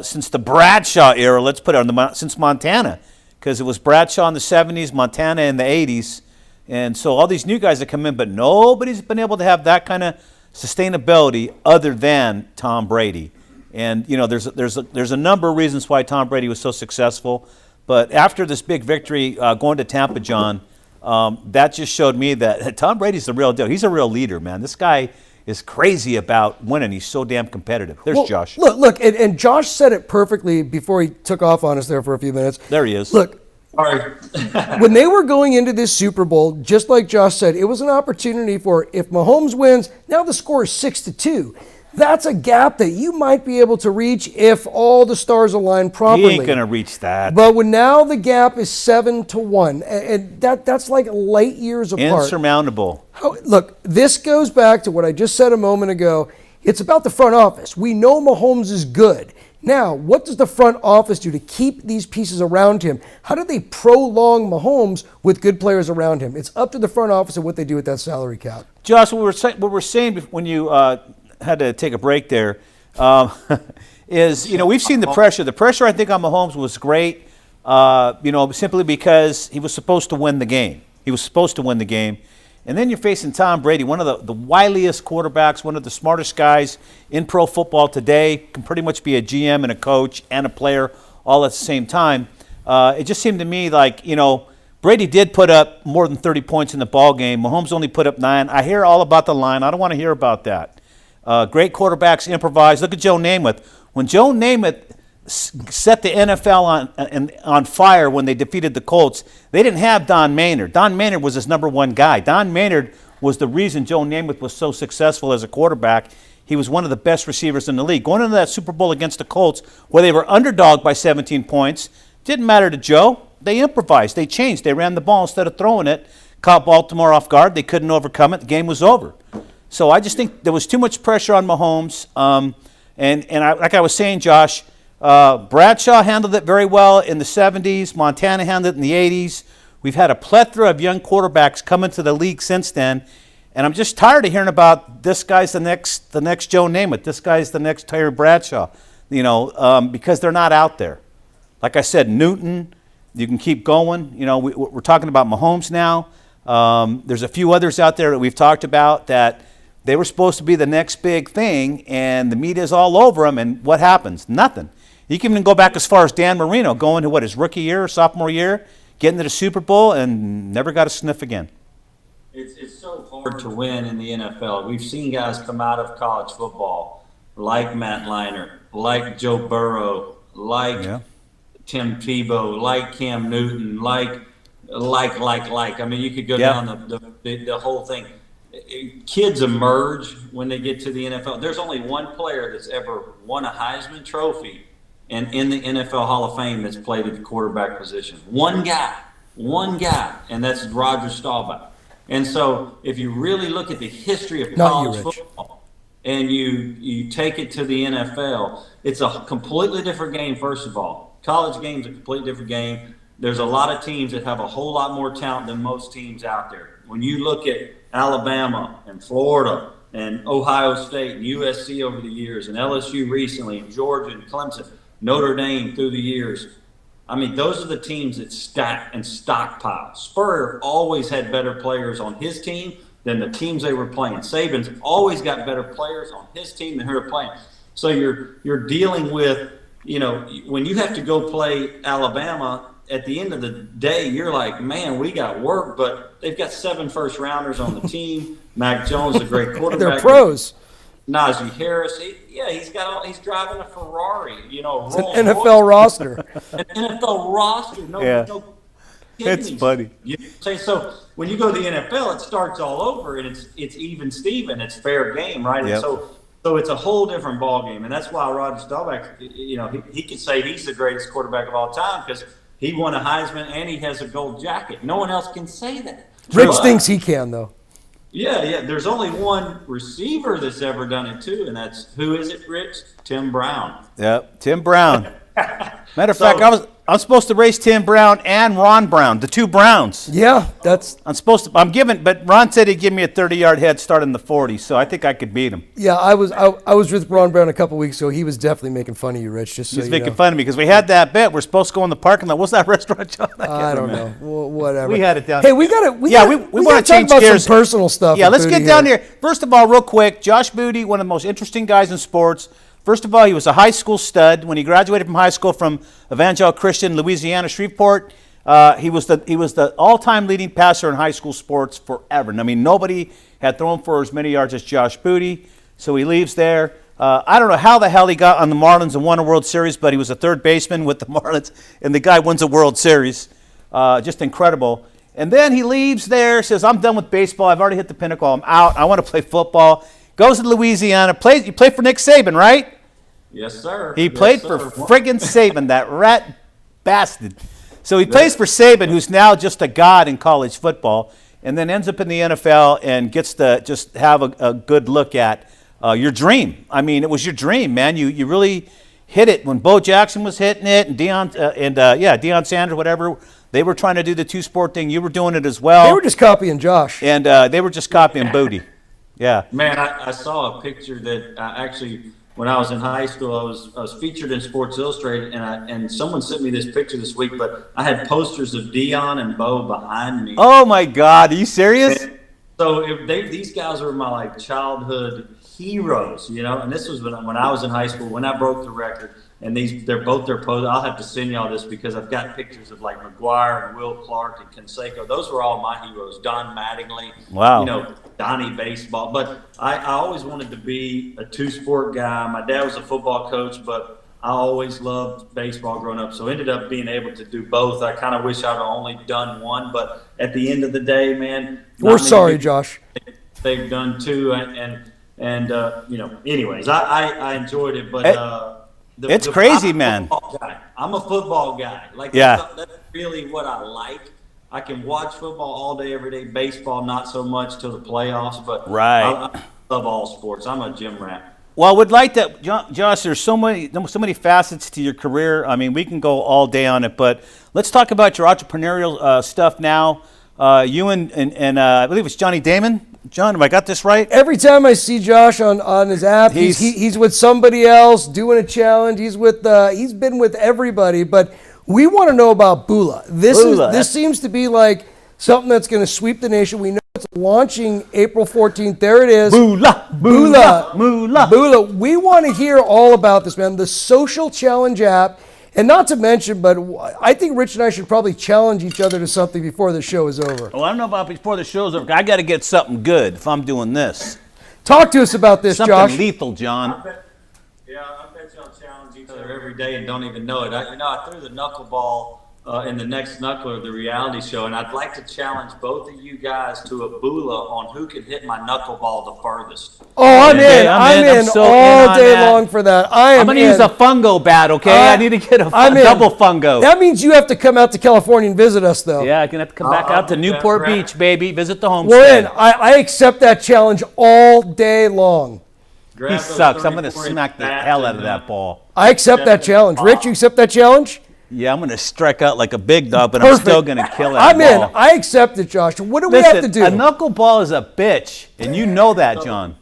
since the Bradshaw era, let's put it since Montana, because it was Bradshaw in the 70s, Montana in the 80s. And so all these new guys that come in, but nobody's been able to have that kind of sustainability other than Tom Brady. And, you know, there's a number of reasons why Tom Brady was so successful. But after this big victory going to Tampa, John, that just showed me that Tom Brady's the real deal. He's a real leader, man. This guy is crazy about winning. He's so damn competitive. There's Josh. Look, and Josh said it perfectly before he took off on us there for a few minutes. There he is. Look, Sorry. when they were going into this Super Bowl, just like Josh said, it was an opportunity for, if Mahomes wins, now the score is 6-2. That's a gap that you might be able to reach if all the stars align properly. He ain't going to reach that. But when now the gap is 7-1, and that's like light years apart. Insurmountable. Look, this goes back to what I just said a moment ago. It's about the front office. We know Mahomes is good. Now, what does the front office do to keep these pieces around him? How do they prolong Mahomes with good players around him? It's up to the front office and what they do with that salary cap. Josh, what we're saying when you had to take a break there is, you know, we've seen the pressure. The pressure, I think, on Mahomes was great, you know, simply because he was supposed to win the game. He was supposed to win the game. And then you're facing Tom Brady, one of the wiliest quarterbacks, one of the smartest guys in pro football today, can pretty much be a GM and a coach and a player all at the same time. It just seemed to me like, you know, Brady did put up more than 30 points in the ball game. Mahomes only put up 9. I hear all about the line. I don't want to hear about that. Great quarterbacks improvise. Look at Joe Namath. When Joe Namath set the NFL on fire when they defeated the Colts, they didn't have Don Maynard. Don Maynard was his number one guy. Don Maynard was the reason Joe Namath was so successful as a quarterback. He was one of the best receivers in the league. Going into that Super Bowl against the Colts, where they were underdog by 17 points, didn't matter to Joe. They improvised. They changed. They ran the ball instead of throwing it. Caught Baltimore off guard. They couldn't overcome it. The game was over. So I just think there was too much pressure on Mahomes. Like I was saying, Josh, Bradshaw handled it very well in the 70s. Montana handled it in the 80s. We've had a plethora of young quarterbacks come into the league since then. And I'm just tired of hearing about this guy's the next Joe Namath. This guy's the next Terry Bradshaw, you know, because they're not out there. Like I said, Newton, you can keep going. You know, we're talking about Mahomes now. There's a few others out there that we've talked about that they were supposed to be the next big thing, and the media's all over them, and what happens? Nothing. You can even go back as far as Dan Marino, going to his rookie year or sophomore year, getting to the Super Bowl, and never got a sniff again. It's so hard to win in the NFL. We've seen guys come out of college football like Matt Leinart, like Joe Burrow, like Tim Tebow, like Cam Newton, like. I mean, you could go down the whole thing. Kids emerge when they get to the NFL. There's only one player that's ever won a Heisman Trophy and in the NFL Hall of Fame that's played at the quarterback position. One guy, and that's Roger Staubach. And so if you really look at the history of college football and you take it to the NFL, it's a completely different game, first of all. College game's a completely different game. There's a lot of teams that have a whole lot more talent than most teams out there. When you look at Alabama and Florida and Ohio State and USC over the years and LSU recently and Georgia and Clemson, Notre Dame through the years, I mean, those are the teams that stack and stockpile. Spurrier always had better players on his team than the teams they were playing. Saban's always got better players on his team than who are playing. So you're dealing with, when you have to go play Alabama, at the end of the day, you're like, man, we got work, but they've got 7 first-rounders on the team. Mac Jones, a great quarterback. They're pros. Najee Harris, he's driving a Ferrari, It's an NFL roster. An NFL roster. No It's funny. So when you go to the NFL, it starts all over, and it's even Steven. It's fair game, right? Yep. And so it's a whole different ball game, and that's why Roger Staubach, he can say he's the greatest quarterback of all time because he won a Heisman and he has a gold jacket. No one else can say that. Rich thinks he can, though. Yeah. There's only one receiver that's ever done it too, and who is it, Rich? Tim Brown. Yep, Tim Brown. Matter of fact, I'm supposed to race Tim Brown and Ron Brown, the 2 Browns. Yeah, but Ron said he'd give me a 30-yard head start in the 40, so I think I could beat him. Yeah, I was with Ron Brown a couple weeks ago. He was definitely making fun of you, Rich. He's making fun of me because we had that bet. We're supposed to go in the parking lot. What's that restaurant, John? I don't know. Well, whatever. We had it down. Hey, we want to change talk about gears. some personal stuff. Yeah, let's get down here. First of all, real quick, Josh Booty, one of the most interesting guys in sports. First of all, he was a high school stud. When he graduated from high school from Evangel Christian, Louisiana, Shreveport, he was the all-time leading passer in high school sports forever. And I mean, nobody had thrown for as many yards as Josh Booty, so he leaves there. I don't know how the hell he got on the Marlins and won a World Series, but he was a third baseman with the Marlins, and the guy wins a World Series. Just incredible. And then he leaves there, says, I'm done with baseball. I've already hit the pinnacle. I'm out. I want to play football. Goes to Louisiana. You played for Nick Saban, right? Yes, sir. He played for friggin' Saban, that rat bastard. So he plays for Saban, who's now just a god in college football, and then ends up in the NFL and gets to just have a good look at your dream. I mean, it was your dream, man. You really hit it when Bo Jackson was hitting it, and Deion Sanders, whatever. They were trying to do the 2-sport thing. You were doing it as well. They were just copying Josh. And they were just copying Booty. Yeah. Man, I saw a picture that actually, when I was in high school, I was featured in Sports Illustrated, and someone sent me this picture this week. But I had posters of Deion and Bo behind me. Oh my God, are you serious? And so these guys were my childhood heroes, And this was when I was in high school, when I broke the record. And they're both their poses. I'll have to send y'all this because I've got pictures of McGuire and Will Clark and Canseco. Those were all my heroes. Don Mattingly. Wow. Donnie Baseball. But I always wanted to be a 2-sport guy. My dad was a football coach, but I always loved baseball growing up. So ended up being able to do both. I kind of wish I'd only done one. But at the end of the day, man. We're sorry, Josh. They've done 2. Anyways, I enjoyed it. But it's crazy, man. I'm a football guy. That's really what I like. I can watch football all day, every day. Baseball, not so much till the playoffs. But right. I love all sports. I'm a gym rat. Well, I would like to, Josh. There's so many facets to your career. I mean, we can go all day on it, but let's talk about your entrepreneurial stuff now. You and I believe it's Johnny Damon. John, have I got this right? Every time I see Josh on his app, he's with somebody else doing a challenge. He's been with everybody, but we want to know about Bula. This seems to be like something that's going to sweep the nation. We know it's launching April 14th. There it is. Bula. We want to hear all about this, man. The social challenge app. And not to mention, but I think Rich and I should probably challenge each other to something before the show is over. Well, I don't know about before the show's over. I got to get something good if I'm doing this. Talk to us about this, something Josh. Something lethal, John. I bet y'all challenge each other every day and don't even know it. I threw the knuckleball in the next Knuckler, the reality show, and I'd like to challenge both of you guys to a Bula on who can hit my knuckleball the farthest. Oh, I'm in. I'm in all day long for that. I'm going to use a fungo bat, okay? I need to get a double fungo. That means you have to come out to California and visit us, though. Yeah, I'm going to have to come back out to Newport Beach, baby. Visit the homestead. We're in. I accept that challenge all day long. He sucks. I'm going to smack the hell out of that ball. I accept that challenge. Rich, you accept that challenge? Yeah, I'm going to strike out like a big dog, but I'm still going to kill that ball. I'm in. I accept it, Josh. What do we have to do? A knuckleball is a bitch, and you know that, John.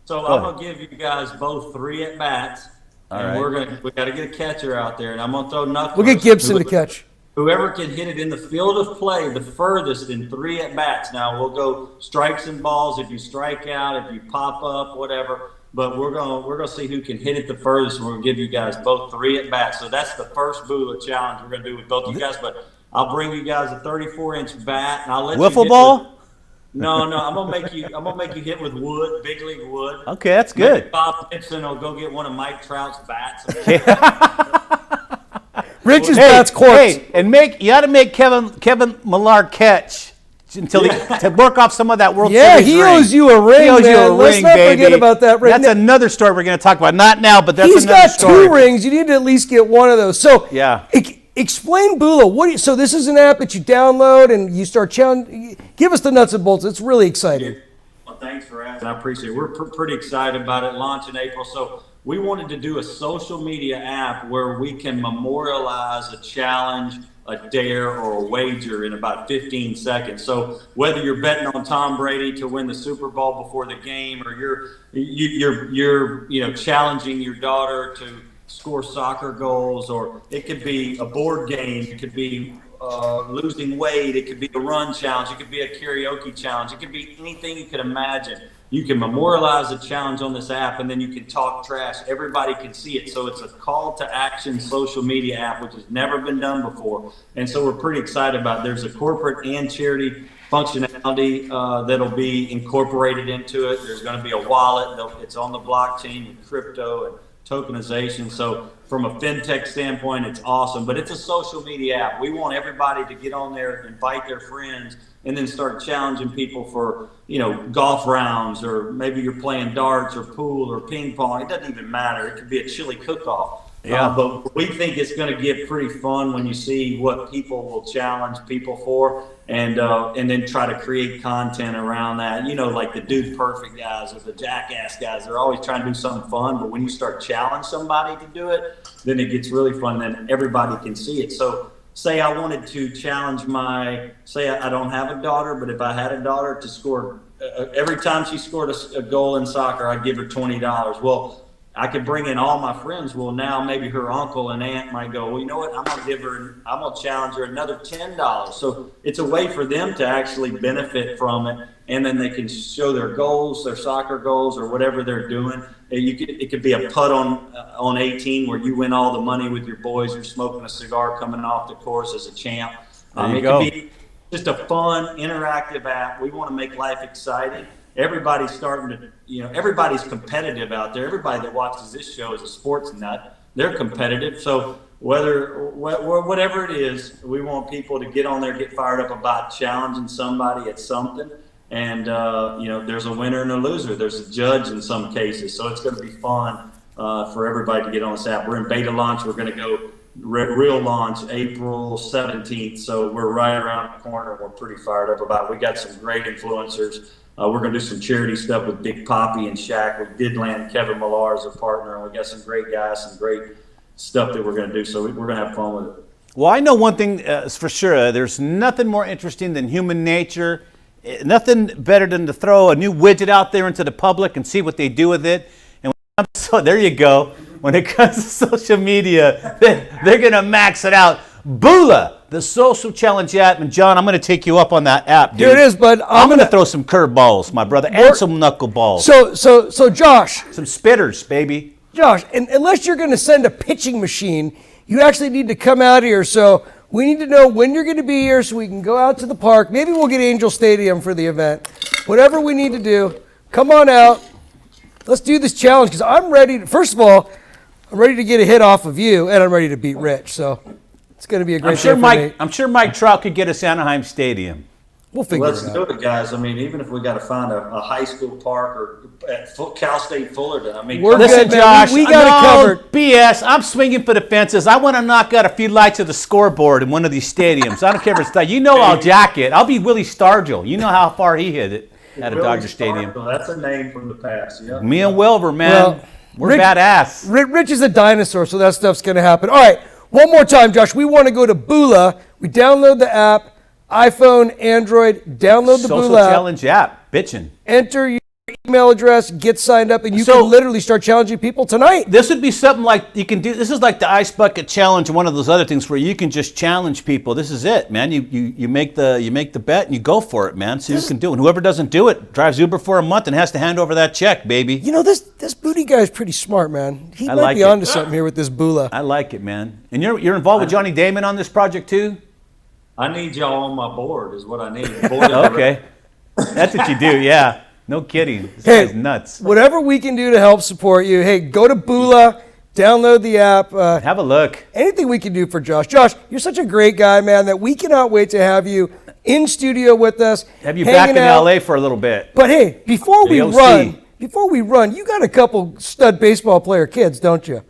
So I'm going to give you guys both 3 at-bats, and right. we got to get a catcher out there, and I'm gonna throw knuckles. We'll get Gibson to catch. Whoever can hit it in the field of play the furthest in 3 at bats. Now we'll go strikes and balls. If you strike out, if you pop up, whatever. But we're gonna see who can hit it the furthest. We're gonna give you guys both 3 at bats. So that's the first Bula challenge we're gonna do with both of you guys. But I'll bring you guys a 34-inch bat, and I'll let Wiffle you ball? No, I'm gonna make you hit with wood, big league wood. Okay, that's good. Maybe Bob Gibson will go get one of Mike Trout's bats. Rich's bat's quartz. Hey, and you got to make Kevin Millar catch until to work off some of that World Yeah, Series he ring. owes you a ring, He owes you man. a Let's ring, not baby. forget about that ring. That's another story we're going to talk about. Not now, but that's He's another got story. 2 rings. You need to at least get one of those. So Yeah. Explain Bula. So this is an app that you download and you start challenging. Give us the nuts and bolts. It's really exciting. Well, thanks for asking. I appreciate it. We're pretty excited about it. Launch in April. So we wanted to do a social media app where we can memorialize a challenge, a dare, or a wager in about 15 seconds. So whether you're betting on Tom Brady to win the Super Bowl before the game, or you're challenging your daughter to score soccer goals, or it could be a board game, it could be losing weight, it could be a run challenge, it could be a karaoke challenge, it could be anything you could imagine. You can memorialize a challenge on this app, and then you can talk trash. Everybody can see it. So it's a call to action social media app, which has never been done before. And so we're pretty excited about it. There's a corporate and charity functionality that'll be incorporated into it. There's going to be a wallet. It's on the blockchain with crypto and tokenization. So from a fintech standpoint, it's awesome, but it's a social media app. We want everybody to get on there, invite their friends, and then start challenging people for, golf rounds, or maybe you're playing darts or pool or ping pong. It doesn't even matter. It could be a chili cook-off. Yeah. But we think it's going to get pretty fun when you see what people will challenge people for, and then try to create content around that. Like the Dude Perfect guys or the Jackass guys, they're always trying to do something fun. But when you start challenge somebody to do it, then it gets really fun. Then everybody can see it. So say I wanted to challenge say I don't have a daughter, but if I had a daughter to score, every time she scored a goal in soccer, I'd give her $20. Well, I could bring in all my friends. Well, now maybe her uncle and aunt might go, well, you know what? I'm going to challenge her another $10. So it's a way for them to actually benefit from it. And then they can show their goals, their soccer goals, or whatever they're doing. It could be a putt on 18 where you win all the money with your boys. You're smoking a cigar coming off the course as a champ. There you go. Could be just a fun, interactive app. We want to make life exciting. Everybody's starting to, everybody's competitive out there. Everybody that watches this show is a sports nut. They're competitive. So whatever it is, we want people to get on there, get fired up about challenging somebody at something. And, there's a winner and a loser. There's a judge in some cases. So it's going to be fun for everybody to get on this app. We're in beta launch. We're going to go real launch April 17th. So we're right around the corner. We're pretty fired up about it. We got some great influencers. We're going to do some charity stuff with Big Poppy and Shaq. We did land Kevin Millar as a partner, and we got some great guys, some great stuff that we're going to do. So we're going to have fun with it. Well, I know one thing is for sure. There's nothing more interesting than human nature. Nothing better than to throw a new widget out there into the public and see what they do with it. And so there you go. When it comes to social media, they're going to max it out. Bula, the social challenge app. And John, I'm going to take you up on that app, dude. Here it is, bud. I'm going to throw some curveballs, my brother, and some knuckleballs. So Josh. Some spitters, baby. Josh, and unless you're going to send a pitching machine, you actually need to come out here. So we need to know when you're going to be here so we can go out to the park. Maybe we'll get Angel Stadium for the event. Whatever we need to do, come on out. Let's do this challenge because I'm ready. First of all, I'm ready to get a hit off of you, and I'm ready to beat Rich. So it's going to be a great day for me. I'm sure Mike Trout could get us Anaheim Stadium. We'll figure it out. Let's do it, guys. I mean, even if we got to find a high school park or at Cal State Fullerton. I mean, We're listen, good, man. Josh. We got it covered. BS. I'm swinging for the fences. I want to knock out a few lights of the scoreboard in one of these stadiums. I don't care if it's I'll jack it. I'll be Willie Stargell. You know how far he hit it at a Dodger Stadium. That's a name from the past. Yeah. Me and Wilbur, man. Well, we're badass. Rich is a dinosaur, so that stuff's going to happen. All right, one more time, Josh. We want to go to Bula. We download the app, iPhone, Android. Download the Social Bula app. challenge app. Bitchin'. Enter email address, get signed up, and you can literally start challenging people tonight. This would be something like you can do. This is like the ice bucket challenge, one of those other things where you can just challenge people. This is it, man. You make the bet and you go for it, man. So you can do it. And whoever doesn't do it drives Uber for a month and has to hand over that check, baby. You know, this Booty guy is pretty smart, man. He might be onto something here with this Bula. I like it, man. And you're involved with Johnny Damon on this project too? I need y'all on my board is what I need. Okay. That's what you do, yeah. No kidding. This guy's nuts. Whatever we can do to help support you, hey, go to Bula, download the app. Have a look. Anything we can do for Josh. Josh, you're such a great guy, man, that we cannot wait to have you in studio with us. Have you back in LA for a little bit. But hey, before we run, you got a couple stud baseball player kids, don't you?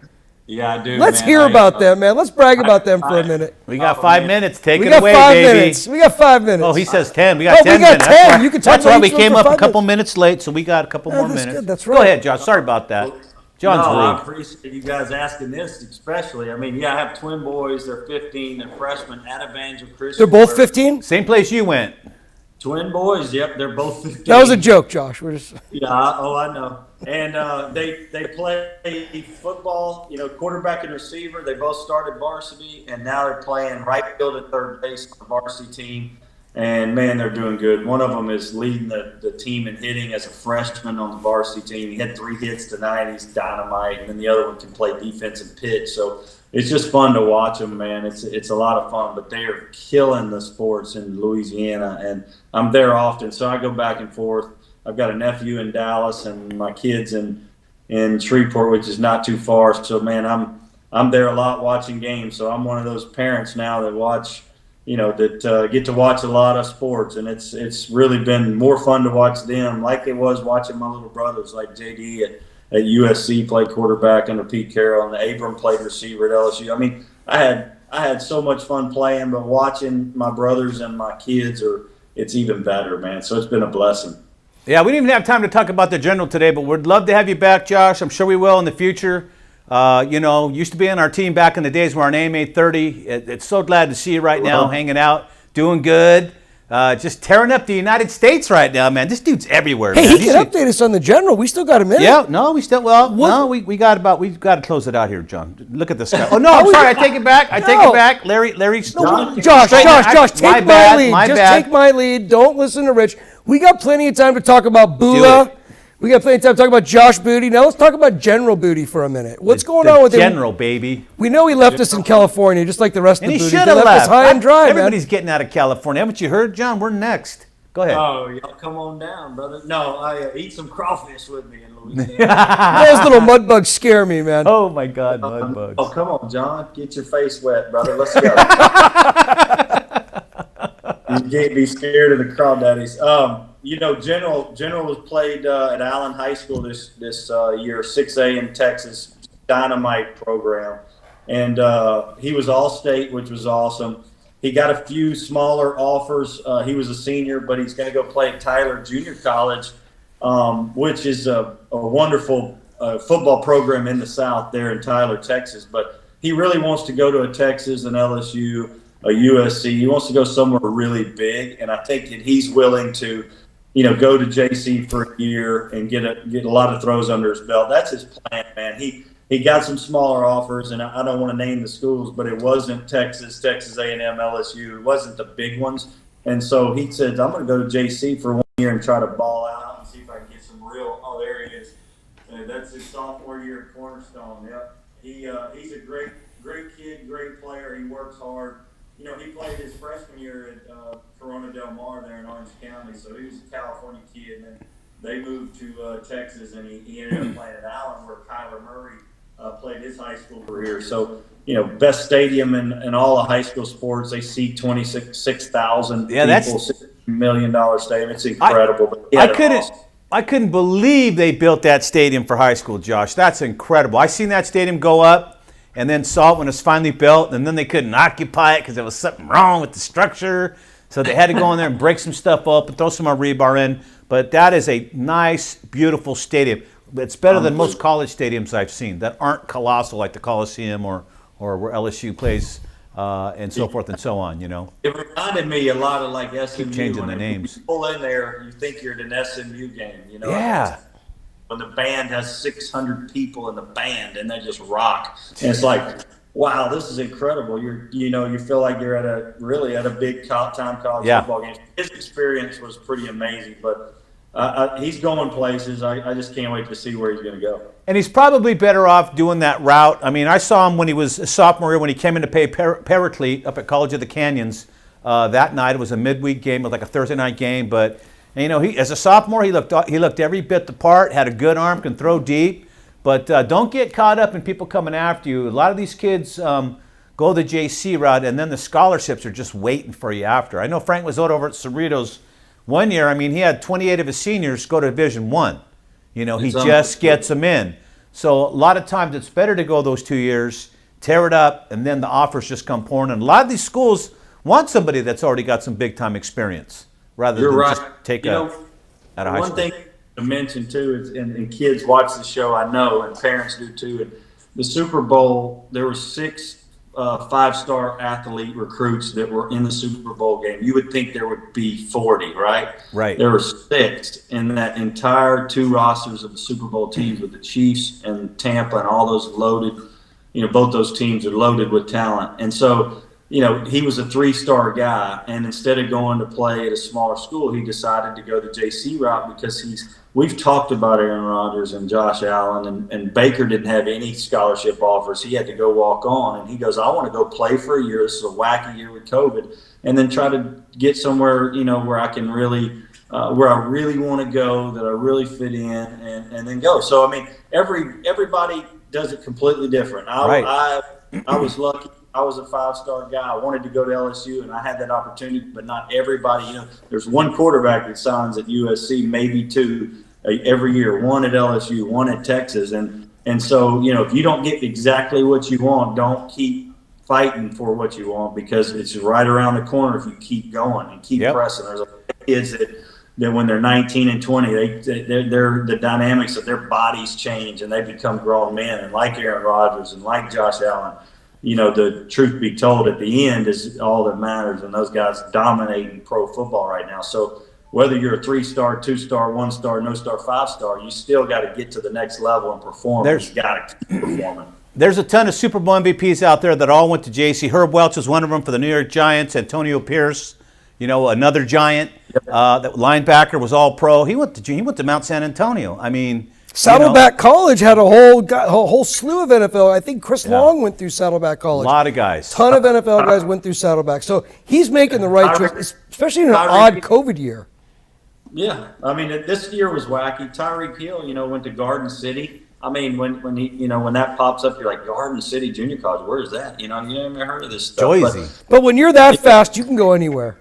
Yeah, I do. Let's hear about them, man. Let's brag about them for a minute. We got 5 minutes. Take it away, We got 5 baby. minutes. We got 5 minutes. Oh, he says 10. We got 10 we got minutes. 10. You can talk That's why about we each one came for up a 5 couple minutes. minutes late, so we got a couple more that's minutes. good. That's right. Go ahead, Josh. Sorry about that. John's I rude. appreciate you guys asking this, especially. I mean, I have twin boys. They're 15. They're freshmen at Evangel Christian. They're both 15? Same place you went. Twin boys. Yep, they're both 15. That was a joke, Josh. We're just... Yeah, I know. And they play football, quarterback and receiver. They both started varsity, and now they're playing right field and third base on the varsity team. And, man, they're doing good. One of them is leading the team in hitting as a freshman on the varsity team. He had 3 hits tonight. He's dynamite. And then the other one can play defense and pitch. So it's just fun to watch them, man. It's a lot of fun. But they are killing the sports in Louisiana, and I'm there often. So I go back and forth. I've got a nephew in Dallas and my kids in Shreveport, which is not too far. So, man, I'm there a lot watching games. So I'm one of those parents now that watch – that get to watch a lot of sports, and it's really been more fun to watch them like it was watching my little brothers like JD at USC play quarterback under Pete Carroll, and Abram played receiver at LSU. I mean, I had so much fun playing, but watching my brothers and my kids it's even better, man. So it's been a blessing. Yeah, we didn't even have time to talk about the General today, but we'd love to have you back, Josh. I'm sure we will in the future. Used to be on our team back in the days when our name made 30. It's so glad to see you right now, hanging out, doing good, just tearing up the United States right now, man. This dude's everywhere. Hey, man. he can update us on the General. We still got a minute. Yeah, no, we still we got to close it out here, John. Look at this guy. Oh no, I'm sorry. I take it back. I take it back. Larry, Josh, take my lead. Take my lead. Don't listen to Rich. We got plenty of time to talk about Bula. We got plenty of time to talk about Josh Booty. Now let's talk about General Booty for a minute. What's going on with him? General, baby. We know he left us in California, just like the rest of the Booty. He should have left us high and dry, Everybody's getting out of California. Haven't you heard, John? We're next. Go ahead. Oh, y'all come on down, brother. No, I eat some crawfish with me in Louisiana. Those little mud bugs scare me, man. Oh, my God, mud bugs. Oh, come on, John. Get your face wet, brother. Let's go. You can't be scared of the crawdaddies. General was played at Allen High School this year, 6A in Texas, dynamite program. And he was all-state, which was awesome. He got a few smaller offers. He was a senior, but he's going to go play at Tyler Junior College, which is a wonderful football program in the South there in Tyler, Texas. But he really wants to go to a Texas, an LSU, a USC. He wants to go somewhere really big, and I think that he's willing to – go to JC for a year and get a lot of throws under his belt. That's his plan, man. He got some smaller offers, and I don't want to name the schools, but it wasn't Texas A&M, LSU. It wasn't the big ones. And so he said, I'm going to go to JC for 1 year and try to ball out and see if I can get some real – oh, there he is. That's his sophomore year at Cornerstone. Yep. He's a great kid, great player. He works hard. He played his freshman year at Corona Del Mar there in Orange County, so he was a California kid. And then they moved to Texas, and he ended up playing at Allen, where Kyler Murray played his high school career. So, best stadium in all of high school sports. They seat 26,000 people, that's $6 million stadium. It's incredible. I couldn't believe they built that stadium for high school, Josh. That's incredible. I seen that stadium go up. And then saw it when it was finally built, and then they couldn't occupy it because there was something wrong with the structure. So they had to go in there and break some stuff up and throw some more rebar in. But that is a nice, beautiful stadium. It's better than most college stadiums I've seen that aren't colossal like the Coliseum or where LSU plays. and so forth and so on. You know, It reminded me a lot of like SMU. changing the When names. You pull in there, you think you're at an SMU game. You know, Yeah. when the band has 600 people in the band and they just rock, and it's like, wow, this is incredible. You feel like you're at a big time college Yeah. football game. His experience was pretty amazing, but he's going places. I just can't wait to see where he's going to go. And he's probably better off doing that route. I mean, I saw him when he was a sophomore year when he came in to play Paraclete up at College of the Canyons. That night it was a midweek game, it was like a Thursday night game. But you know, he as a sophomore he looked every bit the part. Had a good arm, can throw deep. But don't get caught up in people coming after you. A lot of these kids go the JC route, and then the scholarships are just waiting for you after. I know Frank was over at Cerritos one year. I mean, he had 28 of his seniors go to Division I. You know, he just gets them in. So a lot of times it's better to go those 2 years, tear it up, and then the offers just come pouring in. A lot of these schools want somebody that's already got some big-time experience rather You're than right. just take You out of high one school. thing to mention too is, and kids watch the show, I know, and parents do too. And the Super Bowl, there were 6 5-star athlete recruits that were in the Super Bowl game. You would think there would be 40, right? Right. There were 6 in that entire 2 rosters of the Super Bowl teams with the Chiefs and Tampa and all those loaded. You know, both those teams are loaded with talent, and so. You know, he was a 3-star guy, and instead of going to play at a smaller school, he decided to go the JC route because we've talked about Aaron Rodgers and Josh Allen, and Baker didn't have any scholarship offers. He had to go walk on, and he goes, I want to go play for a year. This is a wacky year with COVID, and then try to get somewhere, you know, where I can really, where I really want to go, that I really fit in, and then go. So, I mean, everybody does it completely different. I was lucky. I was a 5-star guy. I wanted to go to LSU, and I had that opportunity, but not everybody. You know, there's one quarterback that signs at USC, maybe 2 every year, one at LSU, one at Texas. And so, you know, if you don't get exactly what you want, don't keep fighting for what you want because it's right around the corner if you keep going and keep pressing. There's a lot of kids that when they're 19 and 20, they're the dynamics of their bodies change, and they become grown men. And like Aaron Rodgers and like Josh Allen, you know, the truth be told, at the end is all that matters, and those guys dominating pro football right now. So whether you're a 3-star, 2-star, 1-star, no star, 5-star, you still got to get to the next level and perform. You got to keep performing. There's a ton of Super Bowl MVPs out there that all went to JC. Herb Welch was one of them for the New York Giants. Antonio Pierce, you know, another Giant. That linebacker was all pro. He went to Mount San Antonio. I mean. Saddleback College had a whole slew of NFL. I think Chris Long went through Saddleback College. A lot of guys. Ton of NFL guys went through Saddleback. So he's making the right choice, especially in an odd COVID year. Yeah, I mean, this year was wacky. Tyreek Hill, you know, went to Garden City. I mean, when he, you know, when that pops up, you're like, Garden City Junior College, where is that? You know, you never heard of this stuff. Joyzy. But when you're that fast, you can go anywhere.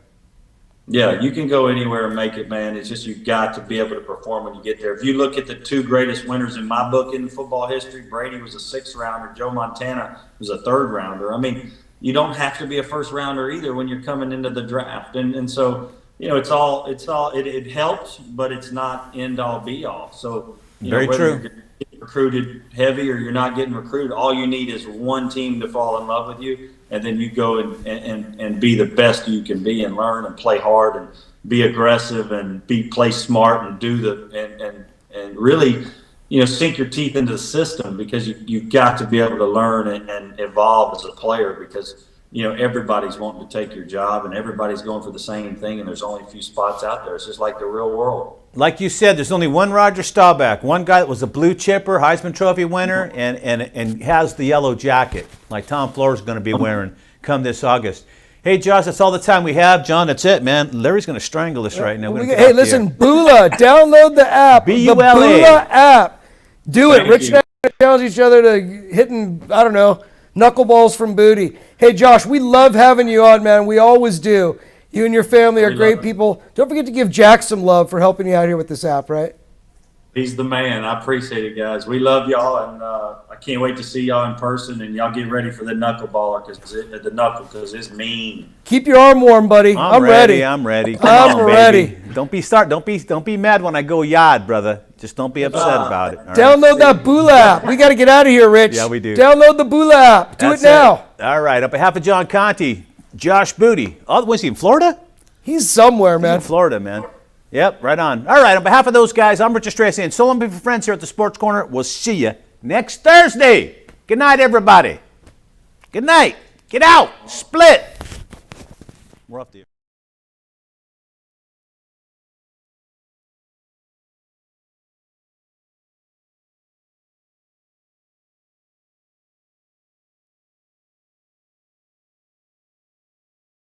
Yeah, you can go anywhere and make it, man. It's just you've got to be able to perform when you get there. If you look at the 2 greatest winners in my book in football history, Brady was a 6th-rounder, Joe Montana was a 3rd-rounder. I mean, you don't have to be a 1st-rounder either when you're coming into the draft. And so, you know, it helps, but it's not end-all, be-all. So, you know, whether you're getting recruited heavy or you're not getting recruited, all you need is one team to fall in love with you. And then you go and be the best you can be and learn and play hard and be aggressive and play smart and do and really, you know, sink your teeth into the system because you've got to be able to learn and evolve as a player because, you know, everybody's wanting to take your job and everybody's going for the same thing and there's only a few spots out there. It's just like the real world. Like you said, there's only one Roger Staubach, one guy that was a blue chipper, Heisman Trophy winner, and has the yellow jacket, like Tom Flores is going to be wearing come this August. Hey, Josh, that's all the time we have. John, that's it, man. Larry's going to strangle us right now. Hey, listen, Bula, download the app. B-U-L-A. The Bula app. Do it. Thank Rich you. and I challenge each other to hitting, I don't know, knuckleballs from booty. Hey, Josh, we love having you on, man. We always do. You and your family are great people. Don't forget to give Jack some love for helping you out here with this app, right? He's the man. I appreciate it, guys. We love y'all, and I can't wait to see y'all in person. And y'all get ready for the knuckleballer because it's mean. Keep your arm warm, buddy. I'm ready. I'm ready. I'm ready. Don't be mad when I go yard, brother. Just don't be upset about it. All right? Download that Bula app. We got to get out of here, Rich. Yeah, we do. Download the Bula app. Do That's it now. All right. On behalf of John Conti, Josh Booty. Oh, was he in Florida? He's somewhere, He's man. in Florida, man. Yep, right on. All right. On behalf of those guys, I'm Rich Estrella saying so long, beautiful friends here at the Sports Corner. We'll see you next Thursday. Good night, everybody. Good night. Get out. Split. We're off to you.